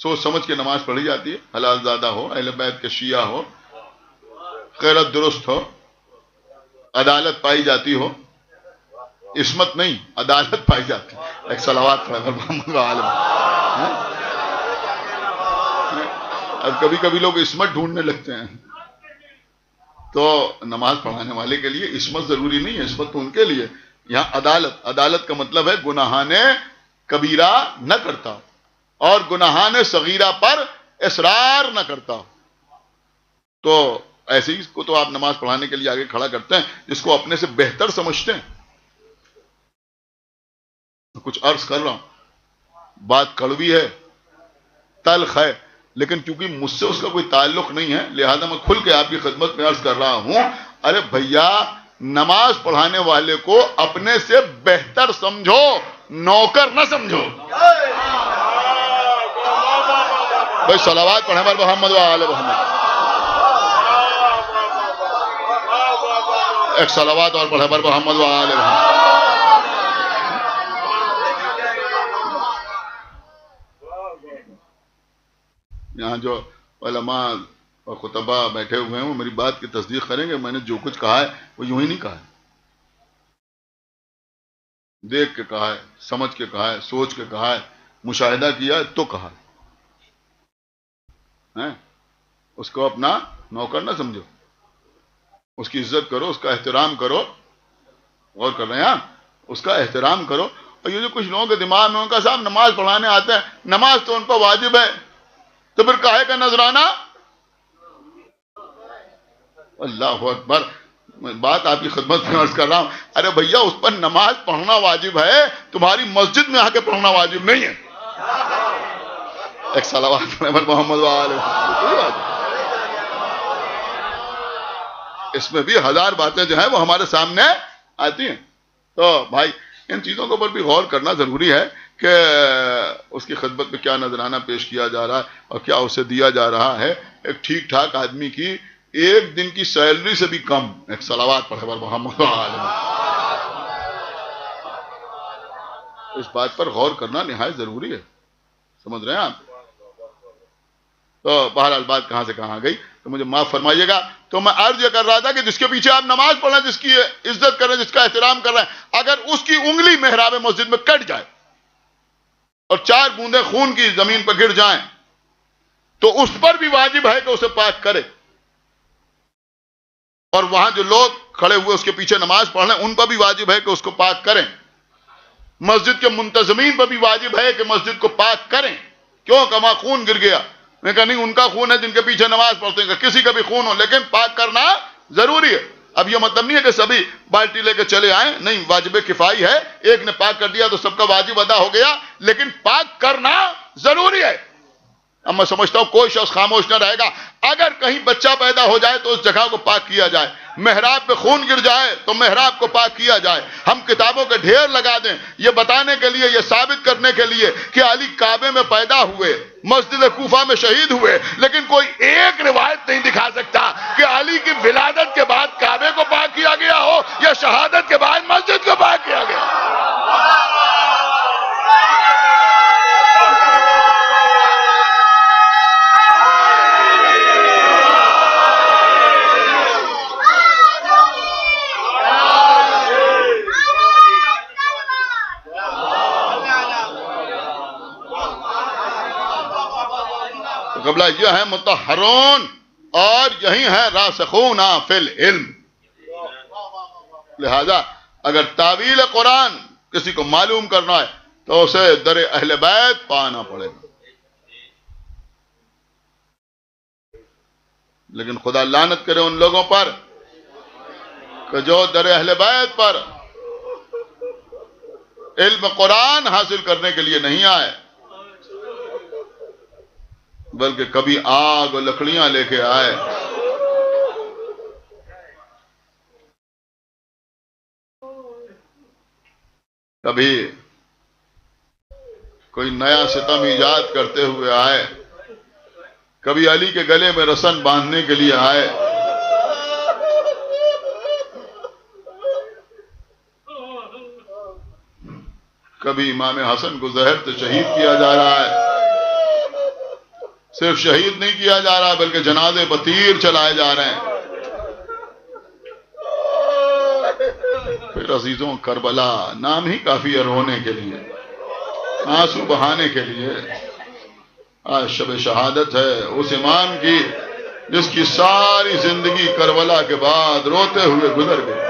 سوچ سمجھ کے نماز پڑھی جاتی ہے. حلال زادہ ہو، اہل بیت کے شیعہ ہو، غیرت درست ہو، عدالت پائی جاتی ہو. عصمت نہیں، عدالت پائی جاتی. ایک صلوات پڑھے محمد عالم. اب کبھی کبھی لوگ عصمت ڈھونڈنے لگتے ہیں، تو نماز پڑھانے والے کے لیے عصمت ضروری نہیں ہے، عصمت تو ان کے لیے. یہاں عدالت کا مطلب ہے گناہان کبیرہ نہ کرتا اور گناہان صغیرہ پر اصرار نہ کرتا. تو ایسے ہی کو تو آپ نماز پڑھانے کے لیے آگے کھڑا کرتے ہیں جس کو اپنے سے بہتر سمجھتے ہیں. کچھ عرض کر رہا ہوں، بات کڑوی ہے، تلخ ہے، لیکن چونکہ مجھ سے اس کا کوئی تعلق نہیں ہے لہذا میں کھل کے آپ کی خدمت میں عرض کر رہا ہوں. ارے بھیا، نماز پڑھانے والے کو اپنے سے بہتر سمجھو، نوکر نہ سمجھو. بھائی صلوات پڑھیں بر محمد و آل محمد. ایک صلوات اور پڑھیں بر محمد و آل محمد. یہاں جو علماء اور خطبہ بیٹھے ہوئے ہیں وہ میری بات کی تصدیق کریں گے. میں نے جو کچھ کہا ہے وہ یوں ہی نہیں کہا ہے، دیکھ کے کہا ہے، سمجھ کے کہا ہے، سوچ کے کہا ہے، مشاہدہ کیا ہے تو کہا ہے. اس کو اپنا نوکر نہ سمجھو، اس کی عزت کرو، اس کا احترام کرو. غور کر رہے ہیں آپ، اس کا احترام کرو. اور یہ جو کچھ لوگوں کے دماغ میں ان کا صاحب نماز پڑھانے آتے ہیں، نماز تو ان پر واجب ہے، تو پھر کاہے کا نذرانہ؟ اللہ اکبر. میں بات آپ کی خدمت میں عرض کر رہا ہوں. ارے بھیا، اس پر نماز پڑھنا واجب ہے، تمہاری مسجد میں آ کے پڑھنا واجب نہیں ہے. ایک صلوات پڑھیں محمد والے. اس میں بھی ہزار باتیں جو ہیں وہ ہمارے سامنے آتی ہیں. تو بھائی ان چیزوں کے اوپر بھی غور کرنا ضروری ہے کہ اس کی خدمت میں کیا نذرانہ پیش کیا جا رہا ہے اور کیا اسے دیا جا رہا ہے. ایک ٹھیک ٹھاک آدمی کی ایک دن کی سیلری سے بھی کم. ایک صلوات پڑھے بر محمد عالم. اس بات پر غور کرنا نہایت ضروری ہے. سمجھ رہے ہیں آپ؟ تو بہرحال بات کہاں سے کہاں گئی تو مجھے معاف فرمائیے گا. تو میں عرض یہ کر رہا تھا کہ جس کے پیچھے آپ نماز پڑھ رہے ہیں، جس کی عزت کر رہے ہیں، جس کا احترام کر رہے ہیں، اگر اس کی انگلی محراب مسجد میں کٹ جائے اور 4 بوندیں خون کی زمین پر گر جائیں تو اس پر بھی واجب ہے کہ اسے پاک کرے. اور وہاں جو لوگ کھڑے ہوئے اس کے پیچھے نماز پڑھ رہے ہیں ان پر بھی واجب ہے کہ اس کو پاک کریں. مسجد کے منتظمین پر بھی واجب ہے کہ مسجد کو پاک کریں. کیوں کہ وہاں خون گر گیا؟ میں کہا نہیں، ان کا خون ہے جن کے پیچھے نماز پڑھتے ہیں، کسی کا بھی خون ہو، لیکن پاک کرنا ضروری ہے. اب یہ مطلب نہیں ہے کہ سبھی بالٹی لے کے چلے آئیں، نہیں، واجب کفائی ہے. ایک نے پاک کر دیا تو سب کا واجب ادا ہو گیا، لیکن پاک کرنا ضروری ہے. اب میں سمجھتا ہوں کوئی شخص خاموش نہ رہے گا. اگر کہیں بچہ پیدا ہو جائے تو اس جگہ کو پاک کیا جائے. محراب پہ خون گر جائے تو محراب کو پاک کیا جائے. ہم کتابوں کے ڈھیر لگا دیں یہ بتانے کے لیے، یہ ثابت کرنے کے لیے کہ علی کعبے میں پیدا ہوئے، مسجد کوفہ میں شہید ہوئے، لیکن کوئی ایک روایت نہیں دکھا سکتا کہ علی کی ولادت کے بعد کعبے کو پاک کیا گیا ہو یا شہادت کے بعد مسجد کو پاک کیا گیا. قبلہ یہ ہے مطہرون اور یہی ہے راسخون فی العلم. لہذا اگر تعویل قرآن کسی کو معلوم کرنا ہے تو اسے در اہل بیت پانا پڑے گا. لیکن خدا لعنت کرے ان لوگوں پر کہ جو در اہل بیت پر علم قرآن حاصل کرنے کے لیے نہیں آئے بلکہ کبھی آگ اور لکڑیاں لے کے آئے. کبھی کوئی نیا ستم ایجاد کرتے ہوئے آئے, کبھی علی کے گلے میں رسن باندھنے کے لیے آئے, کبھی امام حسن کو زہر سے شہید کیا جا رہا ہے. صرف شہید نہیں کیا جا رہا بلکہ جنازے پر تیر چلائے جا رہے ہیں. پھر عزیزوں کربلا نام ہی کافی ہے رونے کے لیے, آنسو بہانے کے لیے. آج شب شہادت ہے اس امام کی جس کی ساری زندگی کربلا کے بعد روتے ہوئے گزر گئی.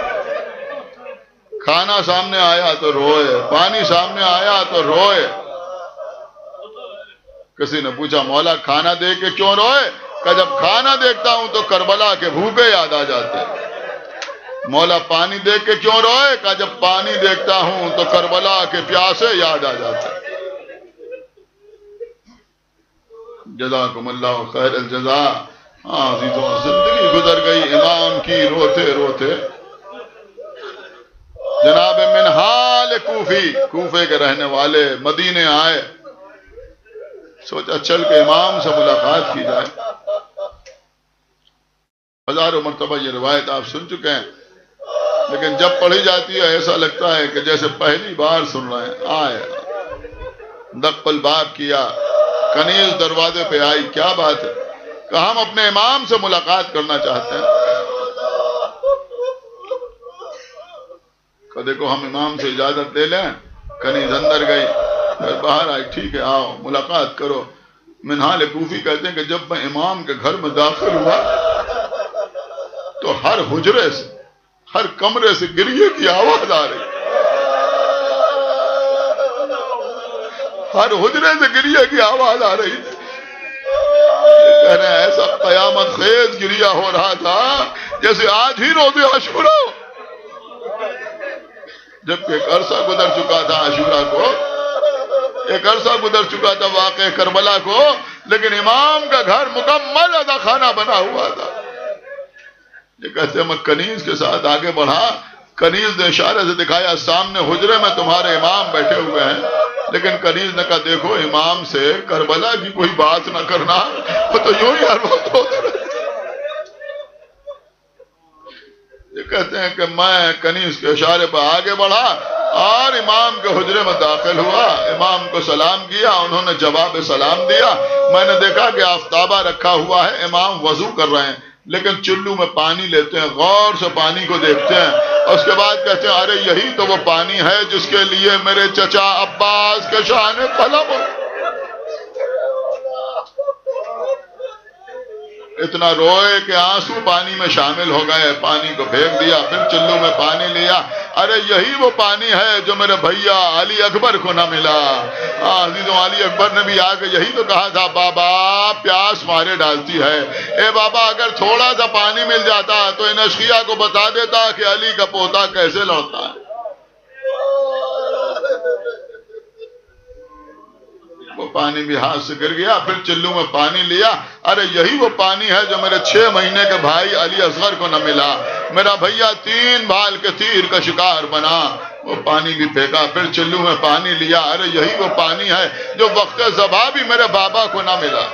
کھانا سامنے آیا تو روئے, پانی سامنے آیا تو روئے. کسی نے پوچھا مولا کھانا دیکھ کے کیوں روئے؟ کہ جب کھانا دیکھتا ہوں تو کربلا کے بھوکے یاد آ جاتے ہیں. مولا پانی دیکھ کے کیوں روئے؟ کہ جب پانی دیکھتا ہوں تو کربلا کے پیاسے یاد آ جاتے ہیں. جزاکم اللہ خیر الجزاء. عزیزوں زندگی گزر گئی امام کی روتے روتے. جناب منہال کوفی, کوفے کے رہنے والے, مدینے آئے, سوچا چل کے امام سے ملاقات کی جائے. ہزاروں مرتبہ یہ روایت آپ سن چکے ہیں, لیکن جب پڑھی جاتی ہے ایسا لگتا ہے کہ جیسے پہلی بار سن رہے ہیں. آئے, دق الباب کیا, کنیز دروازے پہ آئی. کیا بات ہے؟ کہ ہم اپنے امام سے ملاقات کرنا چاہتے ہیں. کہ دیکھو ہم امام سے اجازت لے لیں. کنیز اندر گئی, پھر باہر آئی. ٹھیک ہے آؤ ملاقات کرو. منہال کوفی کہتے ہیں کہ جب میں امام کے گھر میں داخل ہوا تو ہر حجرے سے, ہر کمرے سے گریے کی آواز آ رہی. ہر حجرے سے گریے کی آواز آ رہی تھی. کہہ رہے ہیں ایسا قیامت خیز گریہ ہو رہا تھا جیسے آج ہی روز عاشورہ ہو. جبکہ ایک عرصہ گزر چکا تھا عاشورہ کو, ایک عرصہ گزر چکا تھا واقع کربلا کو, لیکن امام کا گھر مکمل ادا خانہ بنا ہوا تھا. یہ کہتے ہیں میں کنیز کے ساتھ آگے بڑھا. کنیز نے اشارے سے دکھایا سامنے حجرے میں تمہارے امام بیٹھے ہوئے ہیں. لیکن کنیز نے کہا دیکھو امام سے کربلا کی کوئی بات نہ کرنا, وہ تو یوں ہی ہر وقت ہوتا رہتا. یہ کہتے ہیں کہ میں کنیز کے اشارے پر آگے بڑھا اور امام کے حجرے میں داخل ہوا. امام کو سلام کیا, انہوں نے جواب سلام دیا. میں نے دیکھا کہ آفتابہ رکھا ہوا ہے, امام وضو کر رہے ہیں, لیکن چلو میں پانی لیتے ہیں, غور سے پانی کو دیکھتے ہیں, اور اس کے بعد کہتے ہیں ارے یہی تو وہ پانی ہے جس کے لیے میرے چچا عباس کے شان قلم. اتنا روئے کہ آنسو پانی میں شامل ہو گئے. پانی کو پھینک دیا, پھر چلو میں پانی لیا. ارے یہی وہ پانی ہے جو میرے بھیا علی اکبر کو نہ ملا. عزیزوں علی اکبر نے بھی آ کے یہی تو کہا تھا بابا پیاس مارے ڈالتی ہے. اے بابا اگر تھوڑا سا پانی مل جاتا تو ان اشقیاء کو بتا دیتا کہ علی کا پوتا کیسے لوٹتا ہے. وہ پانی بھی ہاتھ سے گر گیا. پھر چلو میں پانی لیا. ارے یہی وہ پانی ہے جو میرے 6 مہینے کے بھائی علی اصغر کو نہ ملا. میرا بھیا 3 بال کے تیر کا شکار بنا. وہ پانی بھی پھینکا. پھر چلو میں پانی لیا. ارے یہی وہ پانی ہے جو وقت ذبح بھی میرے بابا کو نہ ملا.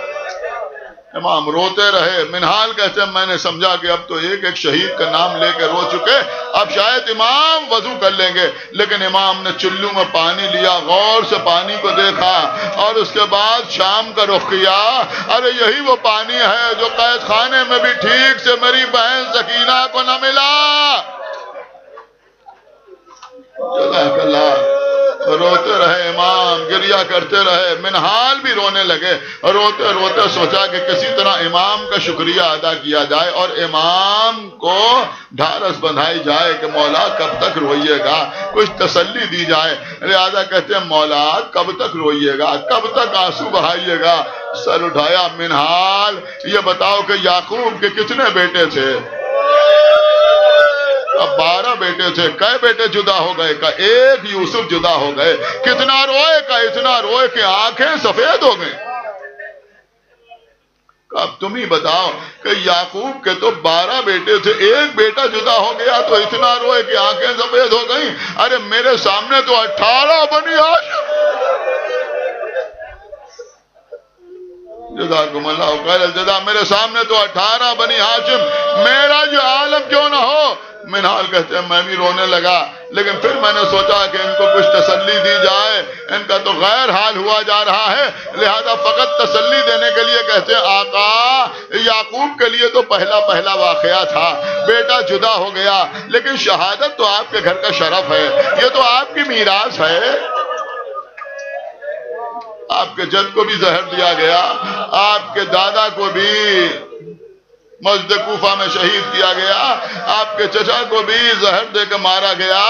امام روتے رہے. منہال کہتے ہیں میں نے سمجھا کہ اب تو ایک ایک شہید کا نام لے کے رو چکے, اب شاید امام وضو کر لیں گے. لیکن امام نے چلو میں پانی لیا, غور سے پانی کو دیکھا, اور اس کے بعد شام کا رخ کیا. ارے یہی وہ پانی ہے جو قید خانے میں بھی ٹھیک سے میری بہن سکینہ کو نہ ملا. جزاک اللہ. روتے رہے امام، گریا کرتے رہے، منہال بھی رونے لگے، روتے روتے سوچا کہ کسی طرح امام کا شکریہ ادا کیا جائے اور امام کو ڈھارس بندھائی جائے کہ مولا کب تک روئیے گا، کچھ تسلی دی جائے۔ لہذا کہتے ہیں مولا کب تک روئیے گا، کب تک آنسو بہائیے گا؟ سر اٹھایا، منہال یہ بتاؤ کہ یعقوب کے کتنے بیٹے تھے؟ اب 12 بیٹے تھے، کئے بیٹے جدا ہو گئے؟ کا ایک یوسف جدا ہو گئے۔ کتنا روئے؟ کا اتنا روئے کہ آنکھیں سفید ہو گئیں۔ اب تم ہی بتاؤ کہ یعقوب کے تو 12 بیٹے تھے، ایک بیٹا جدا ہو گیا تو اتنا روئے کہ آنکھیں سفید ہو گئیں۔ ارے میرے سامنے تو 18 بنی ہاشم، جزاکم اللہ خیر الجزا، میرے سامنے تو 18 بنی ہاشم، میرا جو عالم کیوں نہ ہو؟ منہال کہتے ہیں میں بھی رونے لگا، لیکن پھر میں نے سوچا کہ ان کو کچھ تسلی دی جائے، ان کا تو غیر حال ہوا جا رہا ہے، لہذا فقط تسلی دینے کے لیے کہتے ہیں آقا یعقوب کے لیے تو پہلا واقعہ تھا، بیٹا جدا ہو گیا، لیکن شہادت تو آپ کے گھر کا شرف ہے، یہ تو آپ کی میراث ہے۔ آپ کے جد کو بھی زہر دیا گیا، آپ کے دادا کو بھی مسجد کوفہ میں شہید کیا گیا، آپ کے چچا کو بھی زہر دے کے مارا گیا،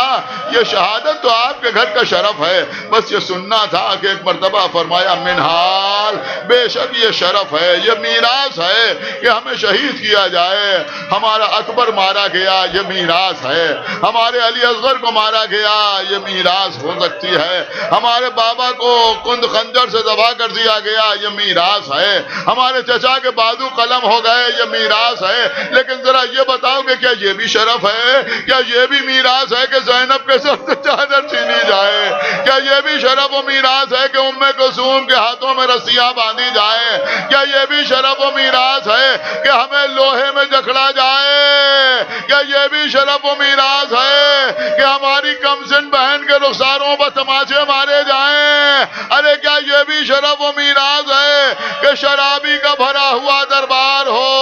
یہ شہادت تو آپ کے گھر کا شرف ہے۔ بس یہ سننا تھا کہ ایک مرتبہ فرمایا منہال بے شک یہ شرف ہے، یہ میراث ہے کہ ہمیں شہید کیا جائے، ہمارا اکبر مارا گیا یہ میراث ہے، ہمارے علی اصغر کو مارا گیا یہ میراث ہو سکتی ہے، ہمارے بابا کو کند خنجر سے ذبح کر دیا گیا یہ میراث ہے، ہمارے چچا کے بازو قلم ہو گئے یہ میراث ہے، لیکن ذرا یہ بتاؤ کہ کیا یہ بھی شرف ہے؟ کیا یہ بھی میراث ہے کہ زینب کے سر سے چادر چھینی جائے؟ کیا یہ بھی شرف و میراث ہے کہ ام کلثوم کے ہاتھوں میں رسیاں باندھی جائیں؟ کیا یہ بھی شرف و میراث ہے کہ ہمیں لوہے میں جکڑا جائے؟ کیا یہ بھی شرف و میراث ہے کہ ہماری کمسن بہن کے رخساروں پر تماچے مارے جائیں؟ ارے کیا یہ بھی شرف و میراث ہے کہ شرابی کا بھرا ہوا دربار ہو،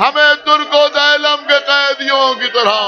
ہمیں ترک و دیلم کے قیدیوں کی طرح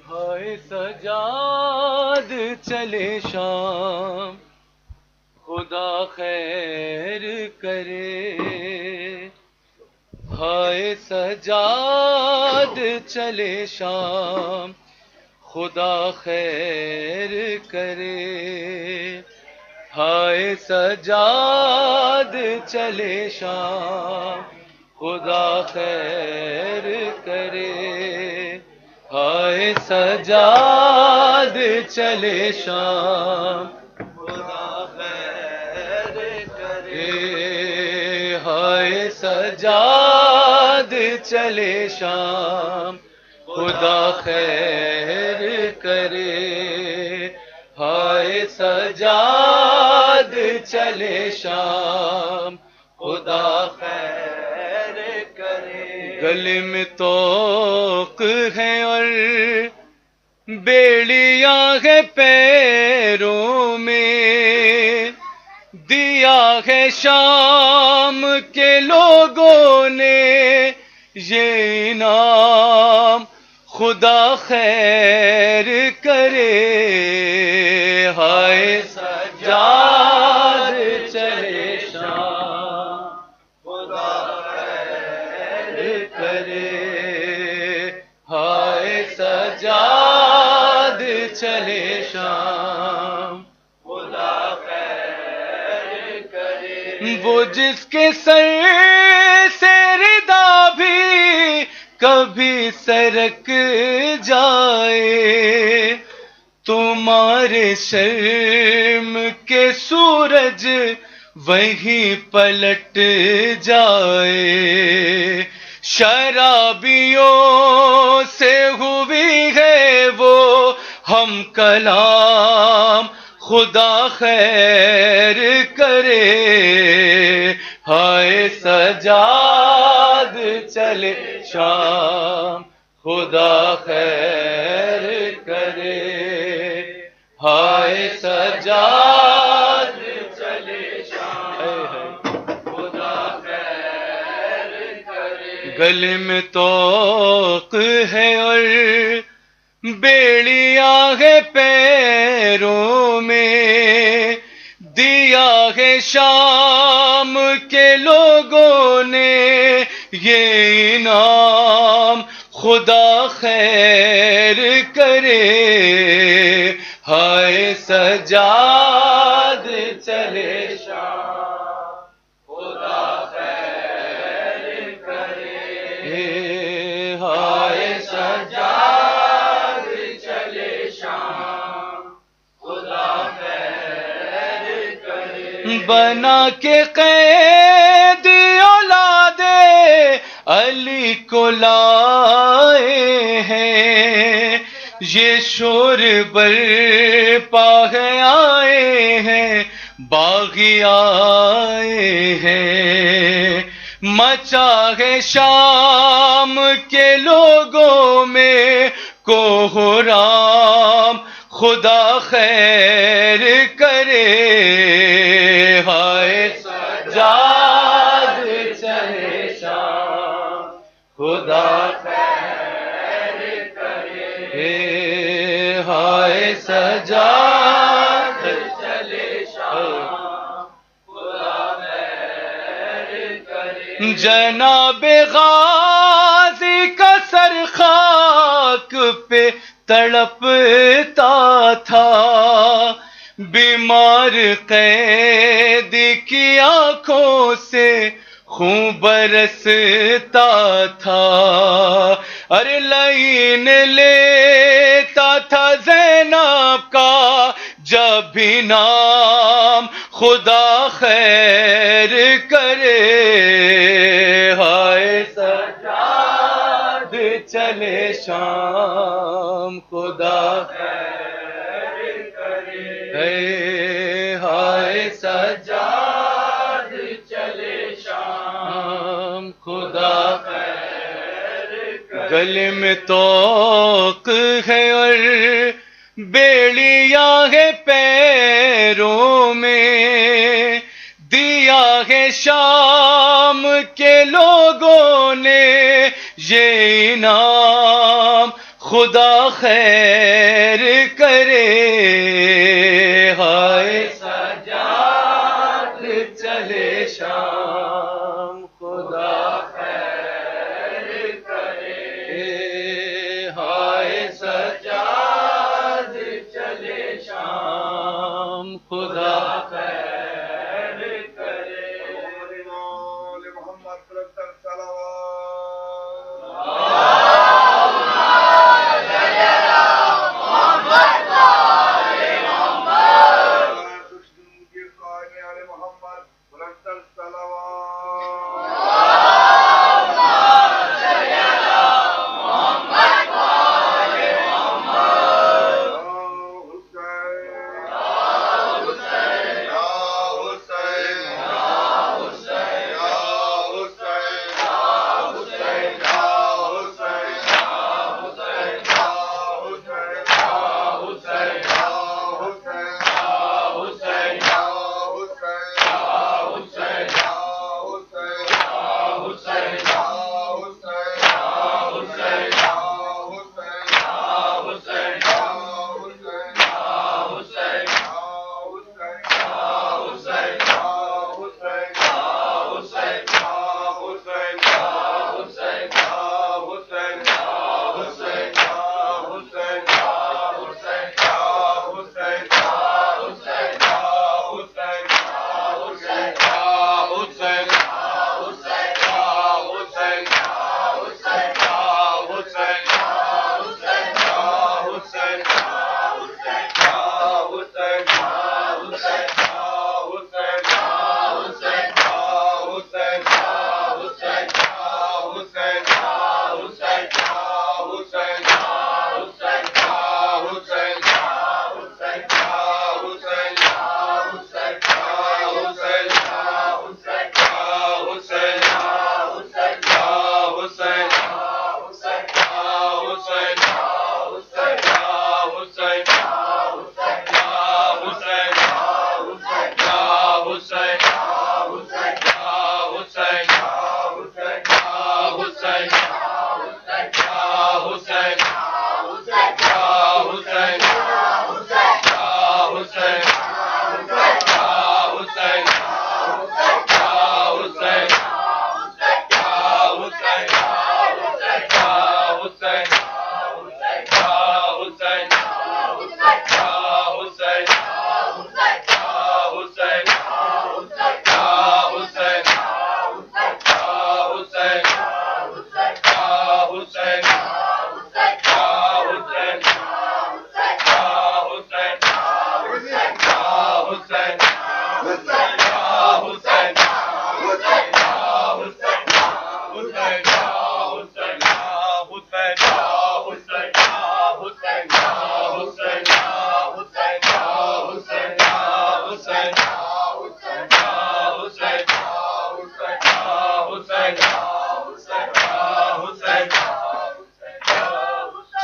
ہائے سجاد چلے شام خدا خیر کرے، ہائے سجاد چلے شام خدا خیر کرے، ہائے سجاد چلے شام خدا خیر کرے، ہائے سجاد چلے شام خدا خیر کرے، ہائے سجاد چلے شام خدا خیر کرے، ہائے سجاد چلے شام خدا خیر کرے، گلے میں توق ہے اور بیڑیاں ہے پیروں میں، دیا ہے شام کے لوگوں نے یہ انعام، خدا خیر کرے۔ ہائے سجاد چلے شام، خدا خیر کرے۔ ہائے سجاد چلے شام، خدا خیر کرے۔ وہ جس کے سر سے ردا بھی کبھی سرک جائے، تمہارے شرم کے سورج وہیں پلٹ جائے۔ شرابیوں سے ہوئی ہے وہ ہم کلام، خدا خیر کرے۔ ہائے سجاد چلے شام، خدا خیر کرے۔ ہائے سجاد چلے شام، خدا خیر کرے۔ گلے میں طوق ہے اور بیڑیاں ہے پیروں میں، دیا ہے شام کے لوگوں نے یہ انعام، خدا خیر کرے۔ ہائے سجاد چلے شام، خدا خیر کرے۔ ہائے سجاد چلے شام، خدا خیر کرے۔ بنا کے قید اولاد علی کو لائے ہیں، یہ شور برپا ہے آئے ہیں، باغی آئے ہیں۔ مچا ہے شام کے لوگوں میں کوہرام، خدا خیر کرے۔ ہائے سجاد چلے شام، خدا خیر کرے۔ ہائے سجاد چلے شام، خدا خیر کرے۔ جناب غازی کا سر خاک پہ تڑپتا تھا، بیمار قید کی آنکھوں سے خون برستا تھا۔ ارے لائن لیتا تھا زینب کا جب بھی نام، خدا خیر کرے۔ ہائے سجاد چلے شام، خدا خیر کرے۔ ہائے سجاد چلے شام، خدا خیر کرے۔ گلے میں طوق ہے اور بیڑیاں ہے پیروں میں، دیا ہے شام کے لوگوں نے یہ انعام، خدا خیر کرے۔ ہائے سجاد چلے شام، خدا خیر کرے۔ ہائے سجاد چلے شام، خدا خیر کرے۔ محمد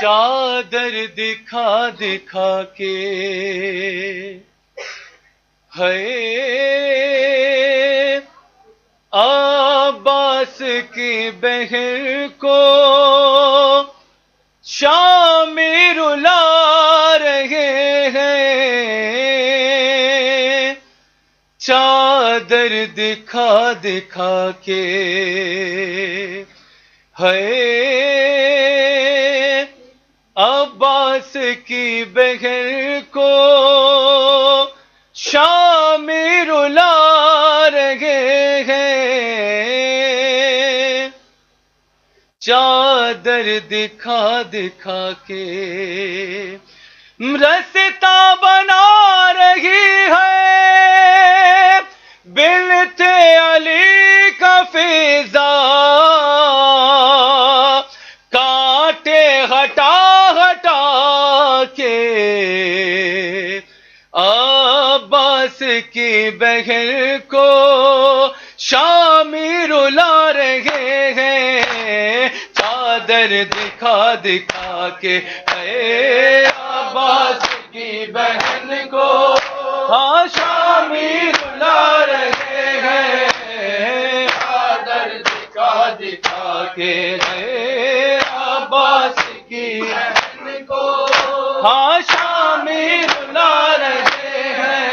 چادر دکھا دکھا کے ہے عباس کی بہن کو شامی رلا رہے ہیں، چادر دکھا دکھا کے ہے عباس کی بہن کو شامی رلا رہے ہیں، چادر دکھا دکھا کے رستہ بنا رہی ہے بنت علی کا فضا، کانٹے ہٹا ہٹا کے عباس کی بہن کو شامی رلا رہے ہیں، چادر دکھا دکھا کے اے عباس کی بہن کو ہاں شامی رلا رہے ہیں، چادر دکھا دکھا کے اے عباس کی بہن کو ہاں شامی رلا رہے ہیں،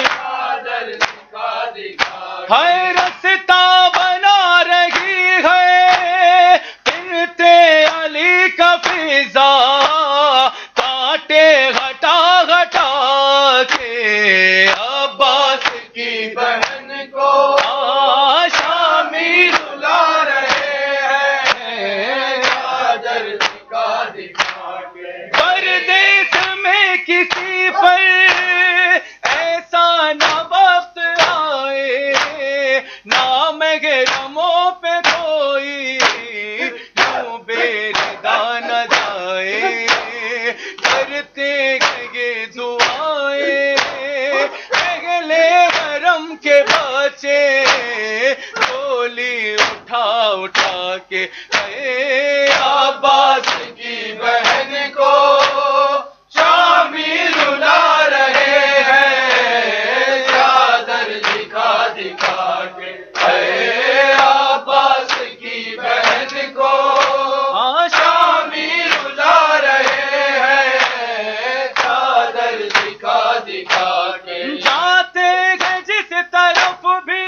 چادر دکھا دکھا ہے رستہ بنا رہی ہے بنت علی کا فضا، کانٹے ہٹا ہٹا کے عباس کی بہن کو شامی رلا رہے ہیں، چادر دکھا دکھا کے پردیس میں کسی پر ایسا نہ وقت آئے، نہ محرموں پہ کوئی یوں بےردا نہ جائے، کرتے گئے دعائیں اہل حرم کے بچے، گولی اٹھا اٹھا کے اے عباس کی بہن کو شامی رلا رہے ہیں، چادر دکھا دکھا کے اے عباس کی بہن کو شامی رلا رہے ہیں، چادر دکھا دکھا کے جاتے گئے جس طرف بھی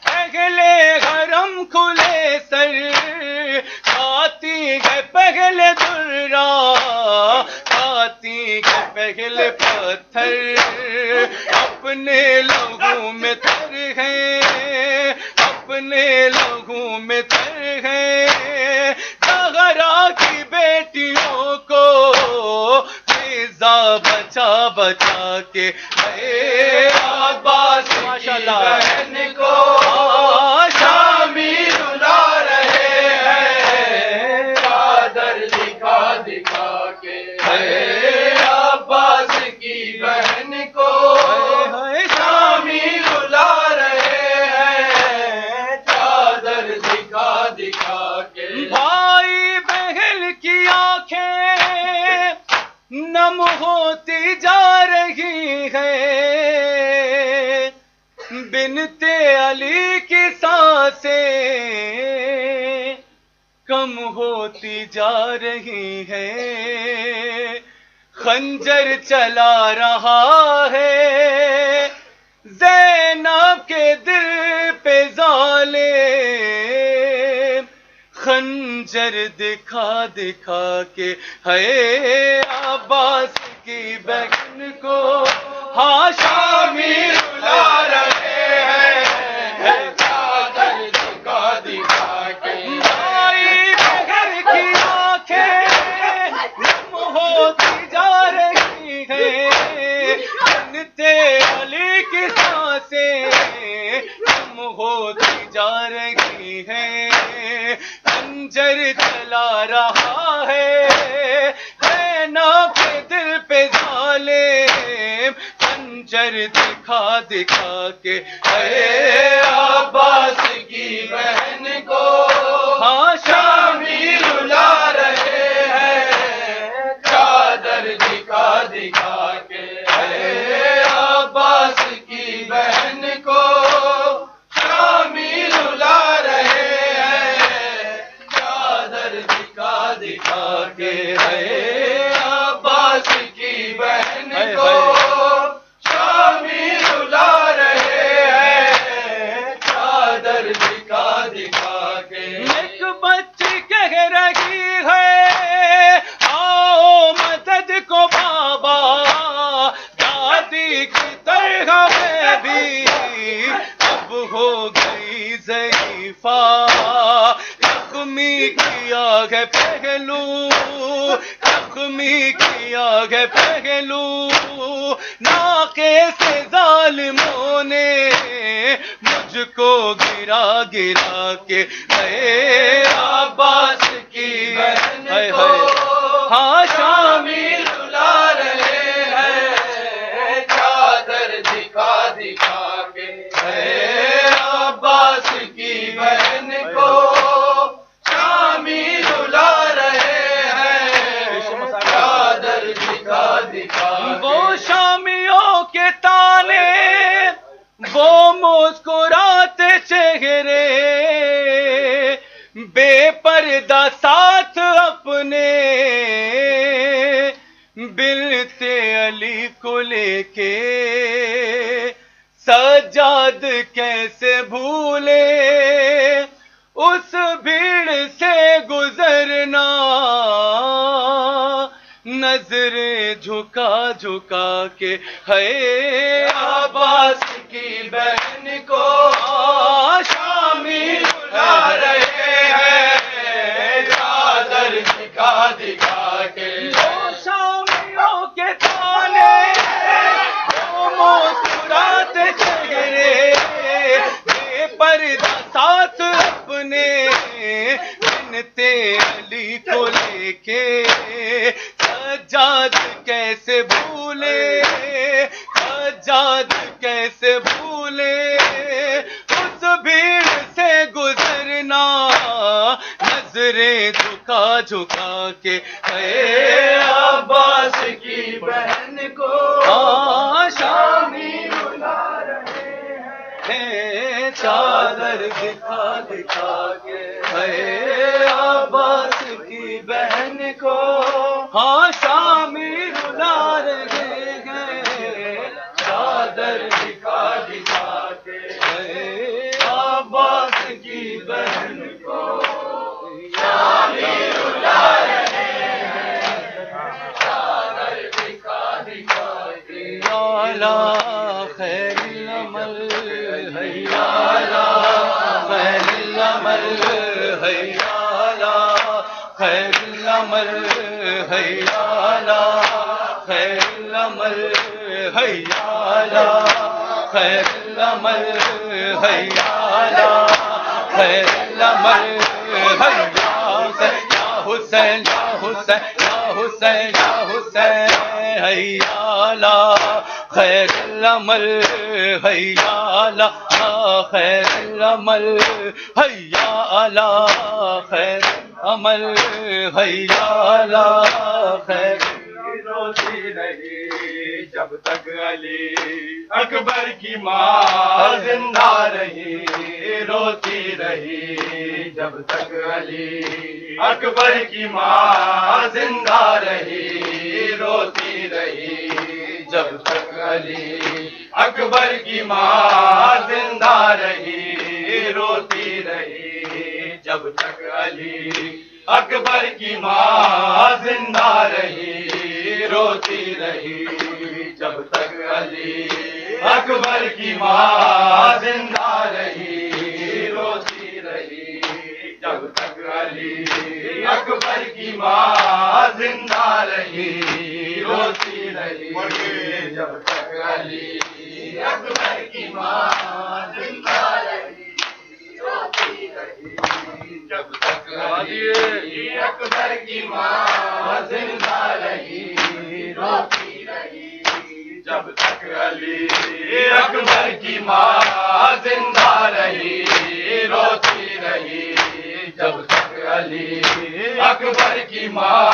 اہل حرم کھلے سر، کھاتی ہے پہلے درا کھاتی ہے پہلے پتھر، اپنے لہو میں تر ہیں اپنے لہو میں تر ہیں، زہرا کی بیٹیوں کو فضا بچا بچا کے اے عباس کی بہن کو شامی رلا رہے ہیں، چادر دکھا دکھا کے اے عباس کی بہن کو شامی رلا رہے ہیں، چادر دکھا دکھا کے بھائی بہن کی آنکھیں نم ہوتی جا رہی ہے، بنتے علی کی سانسیں کم ہوتی جا رہی ہے، خنجر چلا رہا ہے زینب کے دل پہ ظالم، خنجر دکھا دکھا کے ہے عباس کی بہن کو ہاں شامی رلا رہے ہیں، چادر دکھا دکھا کے بھائی بہن کی آنکھیں نم ہوتی جا رہی ہیں، بنتے علی کی سانسیں کم ہوتی جا رہی ہیں، خنجر چلا رہا ہے زینب کے دل پہ ظالم، خنجر دکھا دکھا کے اے عباس کی بہن کو ہاں شامی رلا رہے ہیں، چادر دکھا دکھا کے اے عباس کی بہن کو شامی رلا رہے ہیں، چادر دکھا دکھا کے اے عباس کی بہن کو شامی رلا رہے ہیں، چادر دکھا دکھا کے ایک بچی کہہ رہی ہے آؤ مدد کو بابا، دادی کی طرح میں بھی اب ہو گئی ضعیفہ، زخمی کیا ہے پہلو، زخمی کیا ہے پہلو، ناقے سے ظالموں نے مجھ کو گرا گرا کے اے عباس کی بہن کو ہاں شامی رلا رہے ہیں، چادر دکھا دکھا کے اے عباس کی بہن کو شامی رلا رہے ہیں، چادر دکھا دکھا وہ شامیوں کے تانے وہ مسکراتے چہرے، بے پردہ ساتھ اپنے بنتے علی کو لے کے، سجاد کیسے بھولے اس بھیڑ سے گزرنا، نظریں جھکا جھکا کے ہے عباس کی بہن کو شامی رلا رہے ہیں، چادر دکھا دکھا کے شامیوں کے تانے وہ مسکراتے چہرے، بے پردہ ساتھ اپنے بنتے علی کو لے کے، سجاد کیسے بھولے، سجاد کیسے بھولے اس بھیڑ سے گزرنا، نظریں جھکا جھکا کے اے عباس کی بہن کو ہاں شامی رلا رہے ہیں، چادر دکھا دکھا کے اے عباس کی بہن کو ہاں شامی رلا رہے ہیں، چادر دکھا دکھا کے اے عباس کی بہن کو شامی رلا رہے ہیں، چادر دکھا دکھا کے یا خیر العمل حیا خیر العمل حیا خیر العمل حیا خیر العمل حیا خیر العمل حیا خیر العمل حیا یا حسین یا حسین یا حسین یا حسین حیا خیر العمل حیا خیر العمل حیا خیر عمل حیا خیر روتی رہی جب تک علی اکبر کی ماں زندہ رہی جب تک علی اکبر کی ماں زندہ رہی روتی رہی جب تک علی اکبر کی ماں زندہ رہی روتی رہی جب تک علی اکبر کی ماں زندہ رہی روتی رہی جب تک علی اکبر کی ماں زندہ رہی روتی رہی جب تک علی اکبر کی ماں زندہ رہی روتی رہی جب تک علی اکبر کی ماں زندہ رہی روتی رہی جب تک علی اکبر کی ماں زندہ رہی روتی رہی جب تک علی اکبر کی ماں زندہ رہی روتی رہی جب تک علی اکبر کی ماں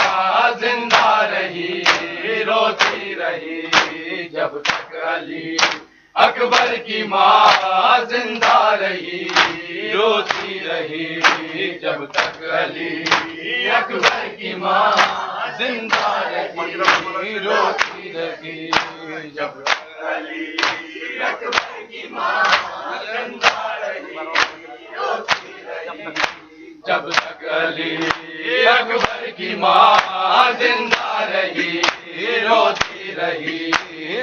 زندہ رہی روتی رہی جب تک علی اکبر کی ماں زندہ رہی روتی رہی جب تک علی اکبر کی ماں زندہ رہی روتی رہی جب تک علی اکبر کی ماں زندہ رہی روتی رہی جب تک علی اکبر کی ماں زندہ رہی روتی رہی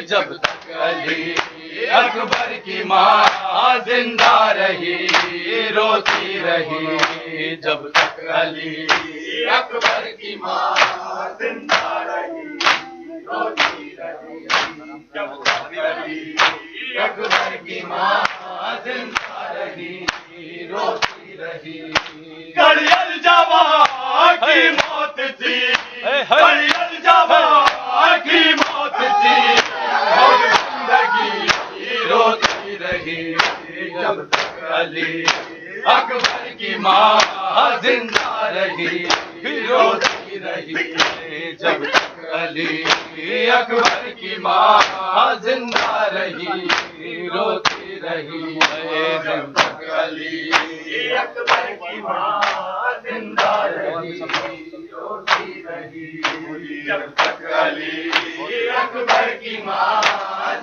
جب تک علی اکبر کی ماں زندہ رہی روتی رہی جب تک علی اکبر کی ماں زندہ رہی روتی رہی جب تک علی اکبر کی ماں زندہ رہی روتی رہی کڑیل جوان کی موت تھی کڑیل جوان کی موت تھی اور زندگی روتی رہی جب تک علی اکبر کی ماں زندہ رہی روتی رہی جب تک علی اکبر کی ماں زندہ رہی روتی رہی جب تک علی اکبر کی ماں زندہ رہی روتی رہی جب تک علی اکبر کی ماں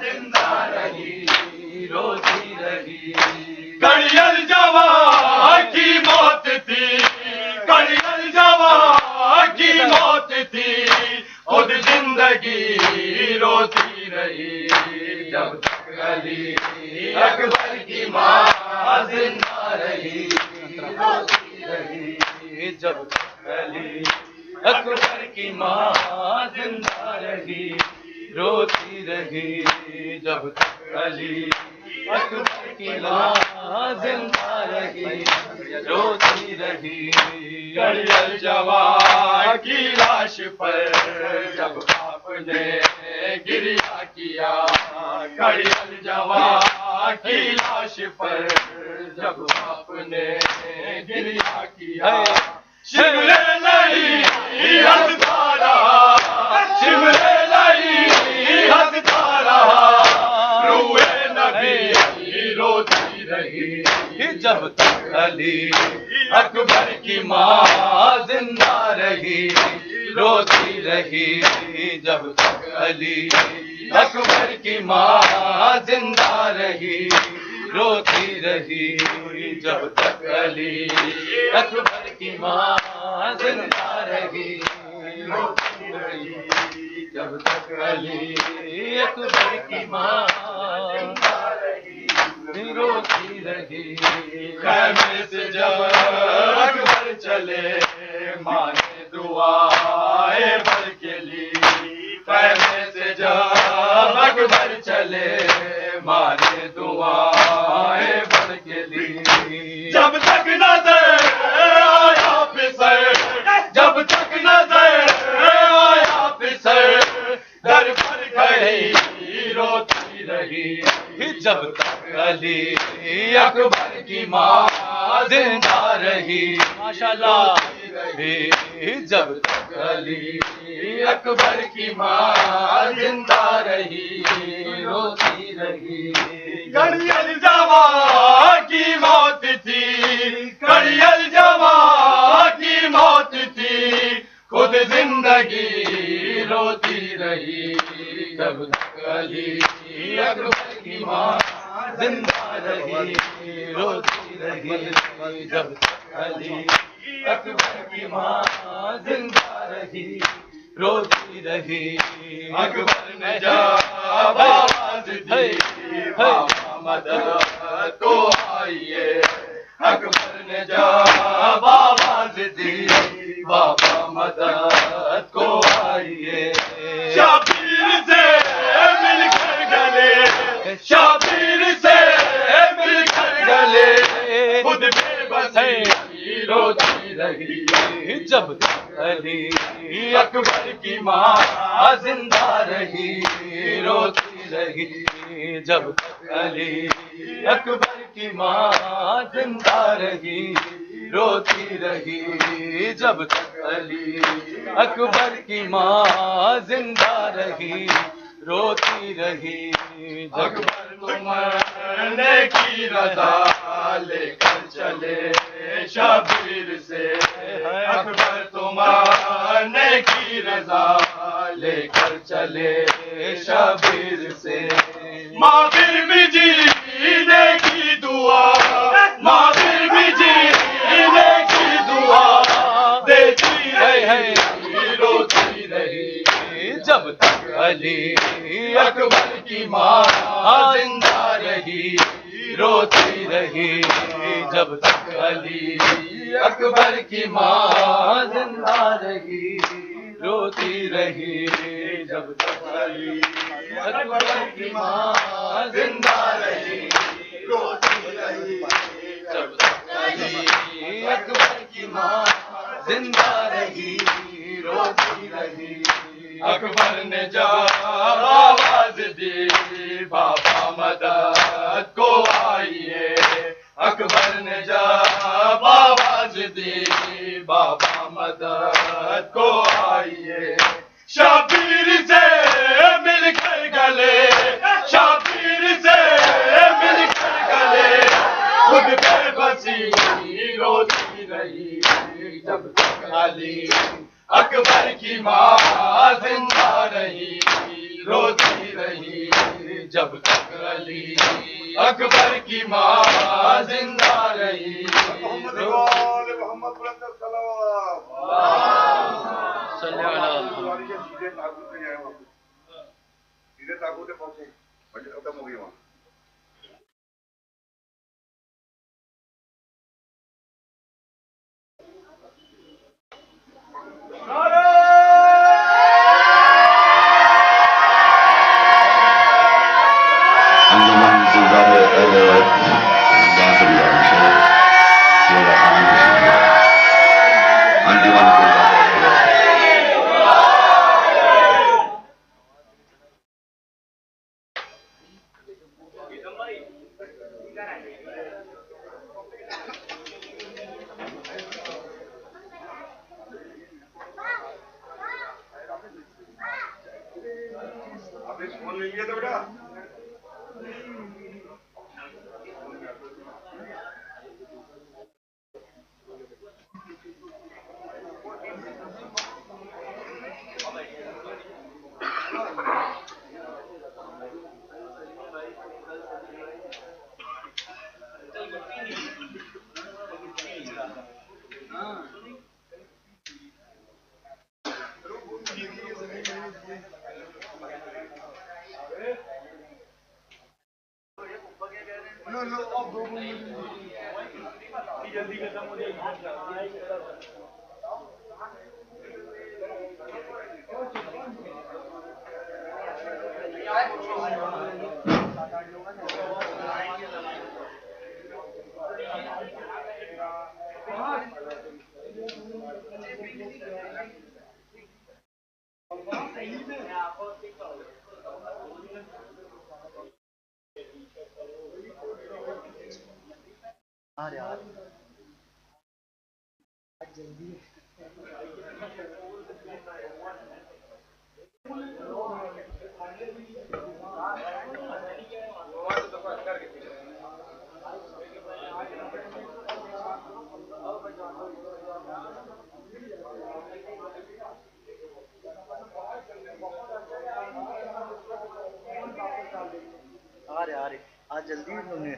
زندہ رہی روتی رہی کڑیل جوان کی موت تھی کڑیل جوان کی موت تھی خود زندگی روتی رہی جب تک علی اکبر کی ماں زندہ رہی روتی رہی جب تک علی اکبر کی ماں زندہ رہی روتی رہی جب تک علی اکبر کی ماں زندہ رہی روتی رہی کڑیل جوان کی لاش پر جب آپ نے گریہ کیا کڑیل جوان کی لاش پر جب آپ نے گریہ کیا شملے نہیں ہنستا رہا شملے نہیں ہنستا رہا روئے نبی روتی رہی جب تک علی اکبر کی ماں زندہ رہی روتی رہی جب تک علی اکبر کی ماں زندہ رہی روتی رہی جب تک علی اکبر کی ماں زندہ رہی روتی رہی جب تک علی اکبر کی ماں زندہ رہی روتی رہی خیمے سے جب اکبر چلے ماں نے دعائیں بھر کے لی خیمے سے جب اکبر چلے ماں نے دعائیں بھر کے لی جب تک نظر آیا پسر جب تک نظر آیا پسر در پر گئی روتی رہی جب تک علی اکبر کی ماں زندہ رہی ماشاءاللہ جب تک علی اکبر کی ماں زندہ رہی روتی رہی کڑیل جوان کی موت تھی زندہ رہی روتی رہی جب تک علی اکبر کی ماں زندہ رہی روتی رہی اکبر نے جب آواز دی بابا مدد کو آئیے اکبر نے جب آواز دی بابا مدد کو آئیے شبیر سے مل کر گلے شبیر سے مل کر گلے خود بے بس روتی رہی جب تک علی اکبر کی ماں زندہ رہی روتی رہی جب تک علی اکبر کی ماں زندہ رہی روتی رہی جب تک علی اکبر کی ماں زندہ رہی روتی رہی اکبر تو مرنے کی رضا لے کر چلے شبیر سے اکبر تو مرنے کی رضا لے کر چلے شبیر سے ماں پھر بھی جینے کی دعا ماں پھر بھی جینے کی دعا دیتی رہی روتی رہی جب تک علی اکبر کی ماں زندہ رہی روتی رہی جب تک علی اکبر کی ماں زندہ رہی روتی رہی جب تک علی اکبر کی ماں زندہ رہی روتی رہی جب تک علی اکبر کی ماں زندہ رہی روتی رہی اکبر نے جب آواز دی بابا مدد کو آئیے اکبر نے جب آواز دی بابا مدد کو آئیے شبیر سے مل کر گلے شبیر سے مل کر گلے خود بے بسی روتی رہی جب تک علی اکبر کی ماں زندہ رہی روتی رہی جب تک علی اکبر کی ماں زندہ رہی جلدی انہوں نے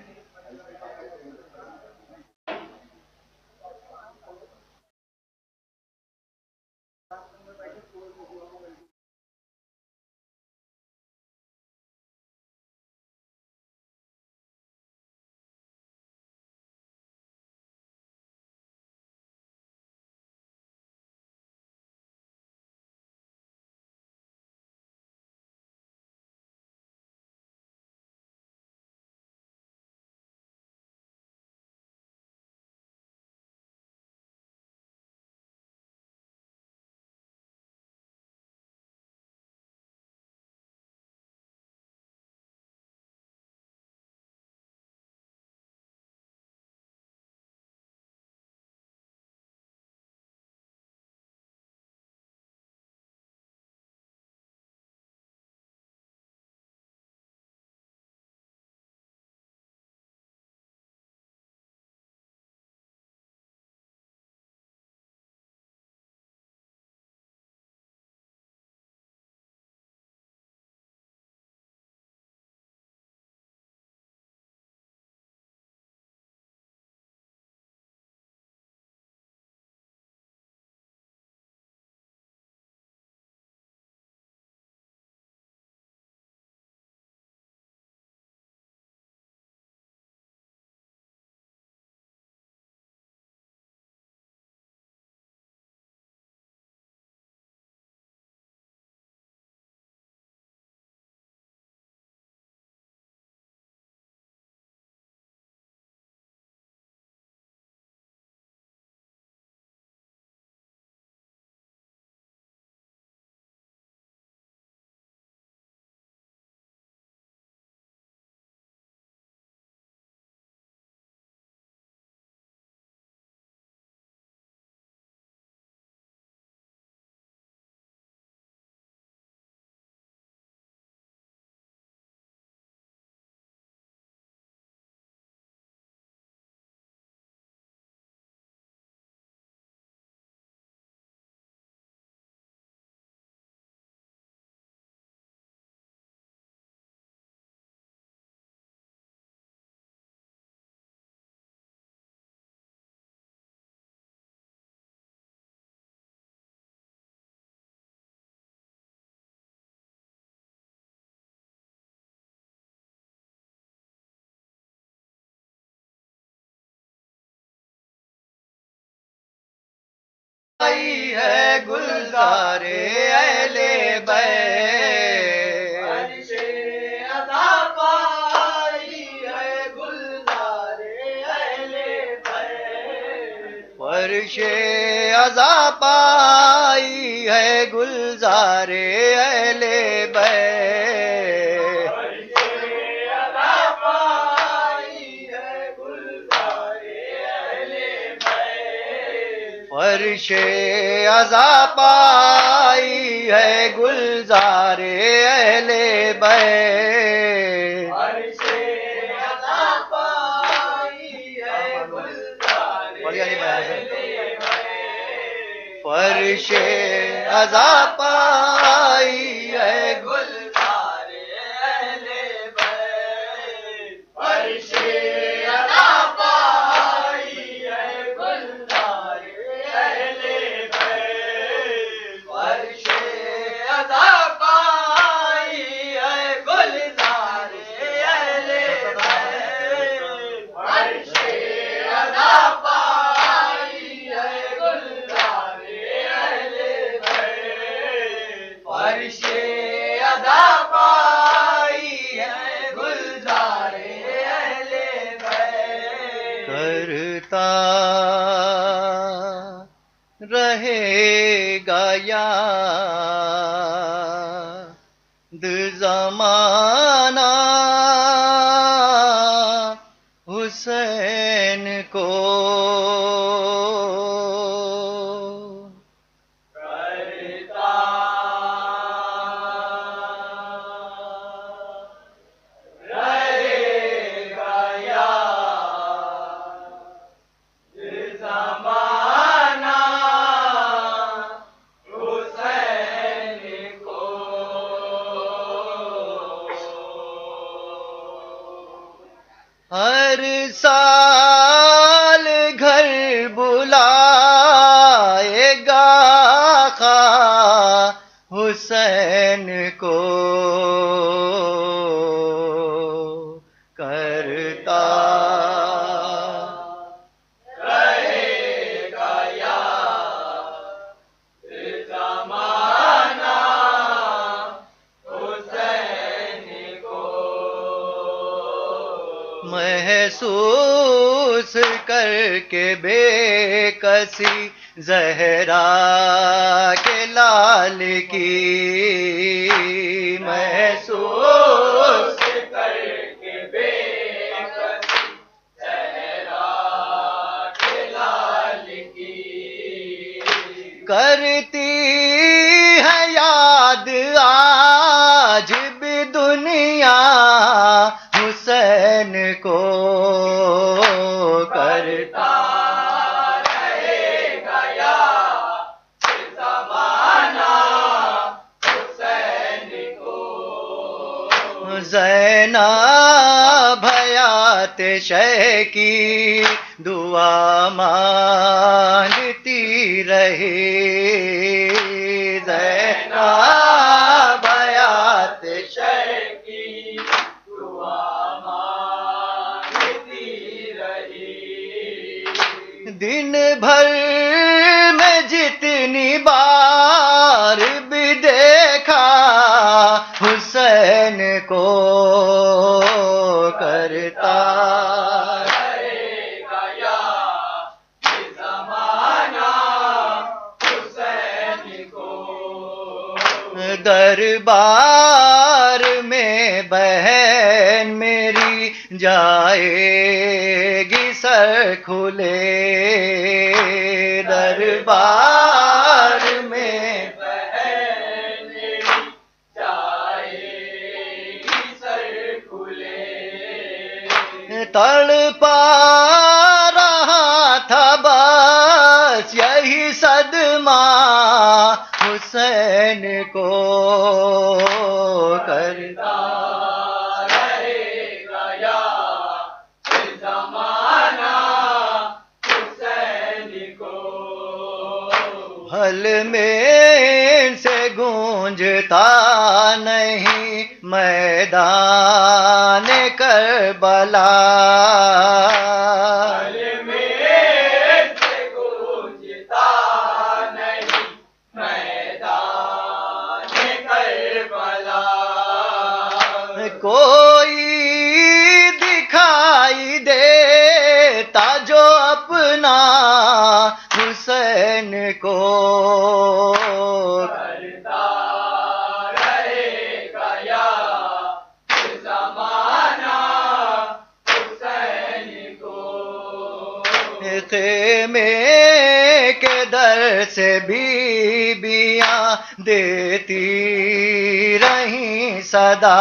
آئی ہے گلزار اہل بیت، فرش ادا پائی ہے گلزار اہل بیت، فرش ادا پائی ہے گلزار اہل بیت، فرش عزا پائی ہے گلزار اہل بیت، فرش عزا پائی ہے گلزار اہل بیت، فرش عزا پائی ہے گلزار اہل بیت، فرش عزا پائی ہے گلزار اہل بیت، فرش عزا پائی ہے گلزار اہل بیت، فرش عزا پائی ہے گلزار اہل بیت، فرش عزا پائی ہے گلزار اہل بیت، کرتا رہے گا یاد زمانہ حسین کو، کرتا رہے گا یاد زمانہ حسین کو، ہر سال گھر بلائے گا خواہ حسین کو کرتا رہے گا یاد زمانہ حسین کو محسوس کر کے بے کسی زہرا کے لال کی محسوس کر کے بے کسی زہرا کے لال کی کرتی ہے یاد آج بھی دنیا حسین کو کرتا رہے گا یاد زمانہ حسین کو زینب حیات شہ کی دعا مانگتی رہی زینب حیات شہ کی دعا مانگتی رہی دن بھر میں جتنی بار بھی دیکھا حسین کو کرتا رہے گا یاد زمانہ حسین کو دربار میں بہن میری جائے گی سر کھلے دربار میں بہن میری جائے گی سر کھلے تڑپا رہا تھا بس یہی صدمہ حسین کو کرتا رہے گا یاد زمانہ حسین کو حل میں سے گونجتا نہیں میدان کربلا حل میں سے گونجتا نہیں میدان کربلا کوئی دکھائی دیتا جو اپنا حسین کو کرتا رہے گا یاد زمانہ حسین کو خیمے کے در سے بیبیاں دیتی رہیں صدا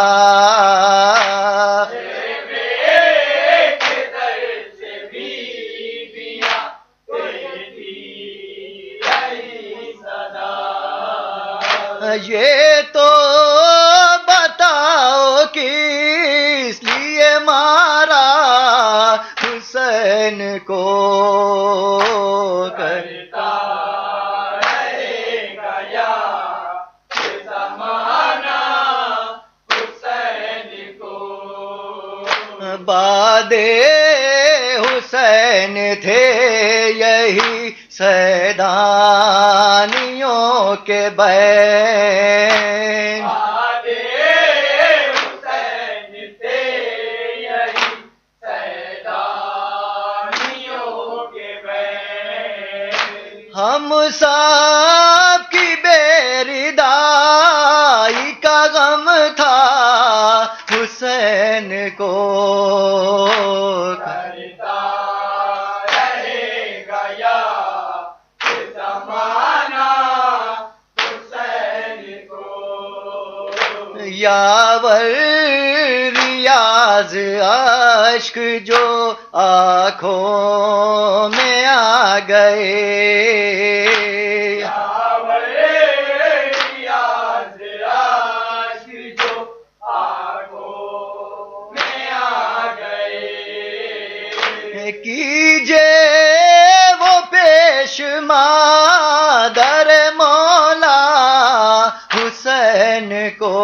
یہ تو بتاؤ کس لیے مارا حسین کو کرتا رہے گا یاد زمانہ حسین کو باد حسین تھے یہی سیدانیوں کے بین حسین تھے یہی سیدانیوں کے بین ہم سب کی بیردائی کا غم تھا حسین کو کرتا رہے گا یاد زمانہ حسین کو یاور ریاض اشک جو آنکھوں میں آ گئے یاور ریاض اشک جو آنکھوں میں آ گئے کیجے وہ پیش مادر مولا حسین کو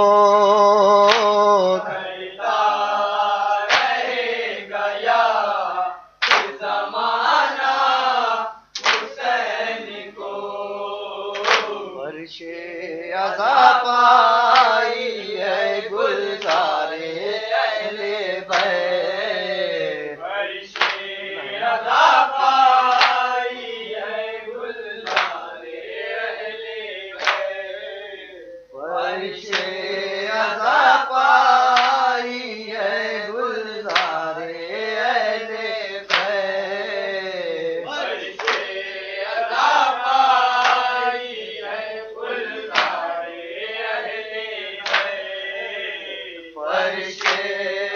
عذاب آئی ہے گلزارے اہل بیت فرش عذاب آئی ہے گلزارے اہل بیت فرش عذاب آئی ہے گلزارے اہل بیت فرش عذاب آئی ہے فرش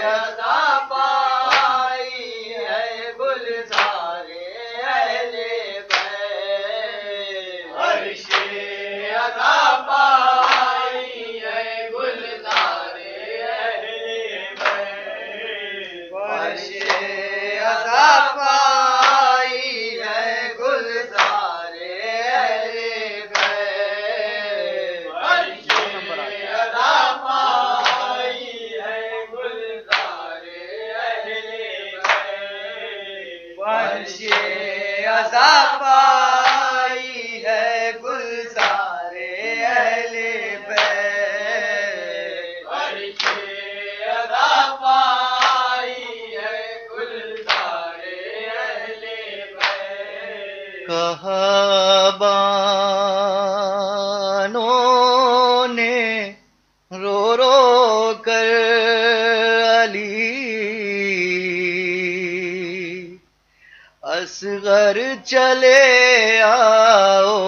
عذاب آئی ہے گلزارے اہل بیت فرش عذاب آئی ہے گلزارے اہل بیت فرش عذاب آئی ہے گلزارے اہل بیت فرش عذاب فرش عذاب آئی ہے گلزارے اہل بیت فرش عذاب آئی ہے گلزارے اہل بیت کہا بانوں نے رو رو کر علی اصغر چلے آؤ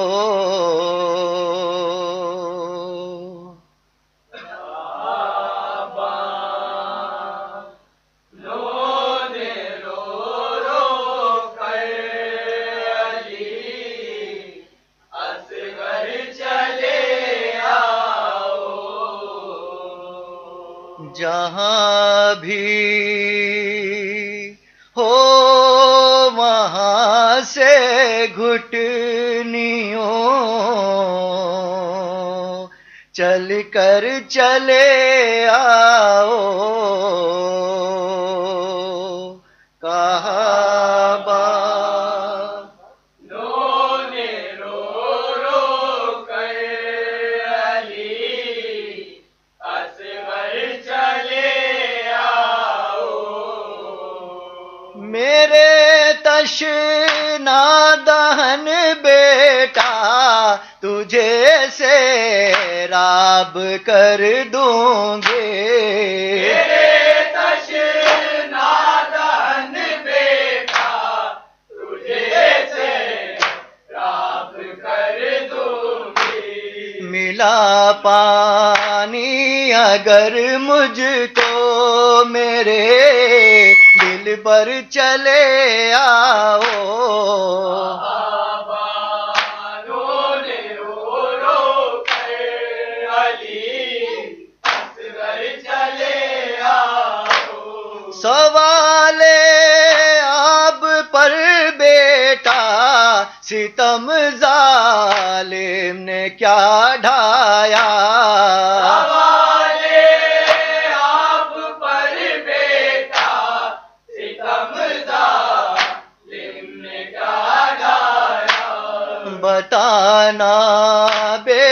جہاں بھی ہو وہاں سے گھٹنیوں چل کر چلے آؤ کعبہ میرے تشنا دہن بیٹا تجھے سیراب کر دوں گے میرے تشنا دہن بیٹا تجھے سیراب کر دوں گے ملا پانی اگر مجھ کو میرے دل پر چلے آؤ سوال آب پر بیٹا ستم ظالم نے کیا ڈھایا بتانا بے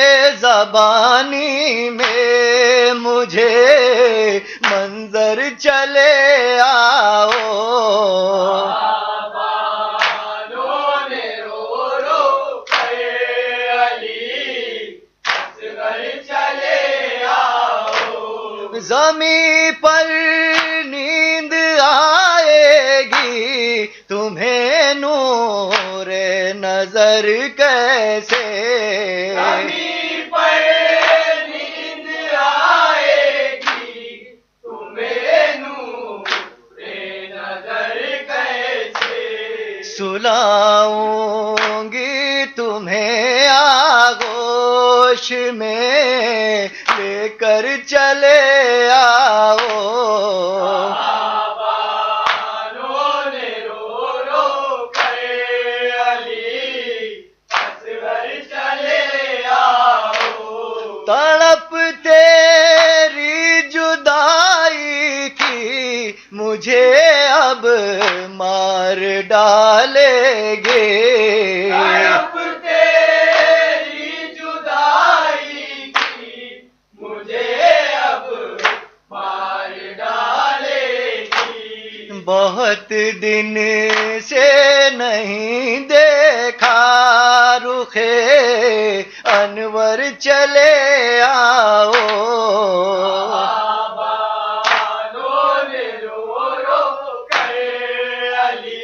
زبانی میں مجھے منظر چلے آؤ زمین پر نیند آئے گی تمہیں نور نظر کیسے زمین پر نیند آئے گی تمہیں نور نظر کیسے سلاؤں گی تمہیں آغوش میں لے کر چلے آؤ مار ڈالیں گے. اب تیری جدائی کی مجھے اب مار ڈالے گی. بہت دن سے نہیں دیکھا رخ انور چلے آؤ. بانوں نے رو رو کر علی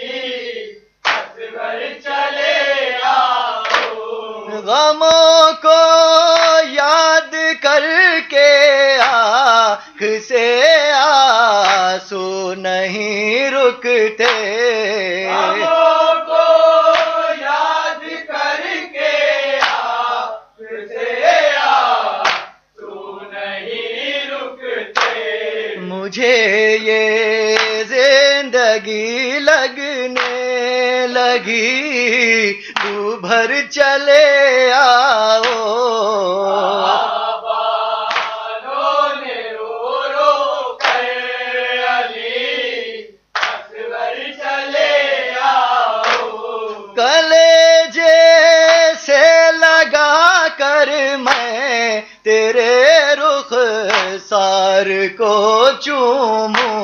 اصغر چلے آؤ. غموں کو یاد کر کے آنکھ سے آنسو نہیں رکتے. غموں کو یاد کر کے آپ سے آنسو نہیں رکتے. مجھے یہ زندگی لگنے لگی تو بھر چلے آؤ. بانوں نے رو رو کر علی اصغر چلے آؤ. کلیجے سے لگا کر میں تیرے رخ سار کو چوموں.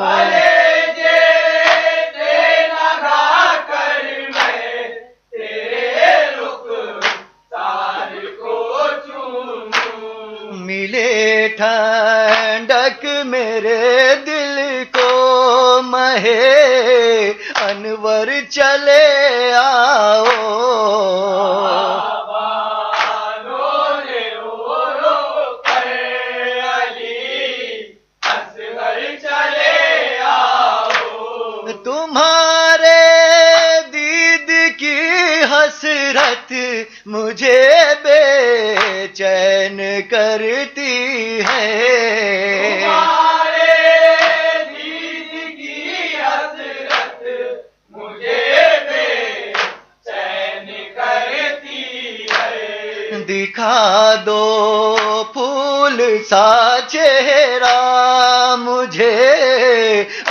کلیجے سے لگا کر میں تیرے رخ سار کو چوموں. ملے ٹھنڈک میرے دل کو مہے انور چلے آؤ. بانوں نے رو رو کر علی اصغر چلے آؤ. تمہارے دید کی حسرت مجھے بے چین کرتی ہے. تمہارے دید کی حسرت مجھے بے چین کرتی ہے. دکھا دو پھول سا چہرہ مجھے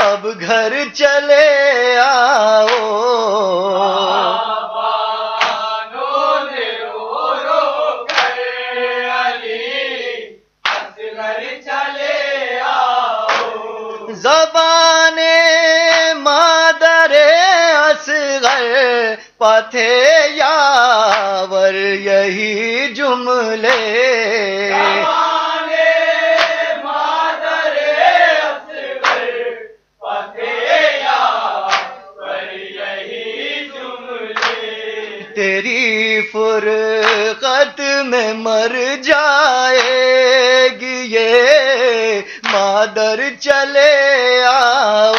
اب گھر چلے آؤ. بانوں نے رو رو کر علی اصغر چلے آؤ. زبان مادر اصغر پتھے یاور یہی جملے. زبانِ مادر اصغر فتح یاور یہی جملے. تیری فرقت میں مر جائے گی یہ مادر چلے آؤ.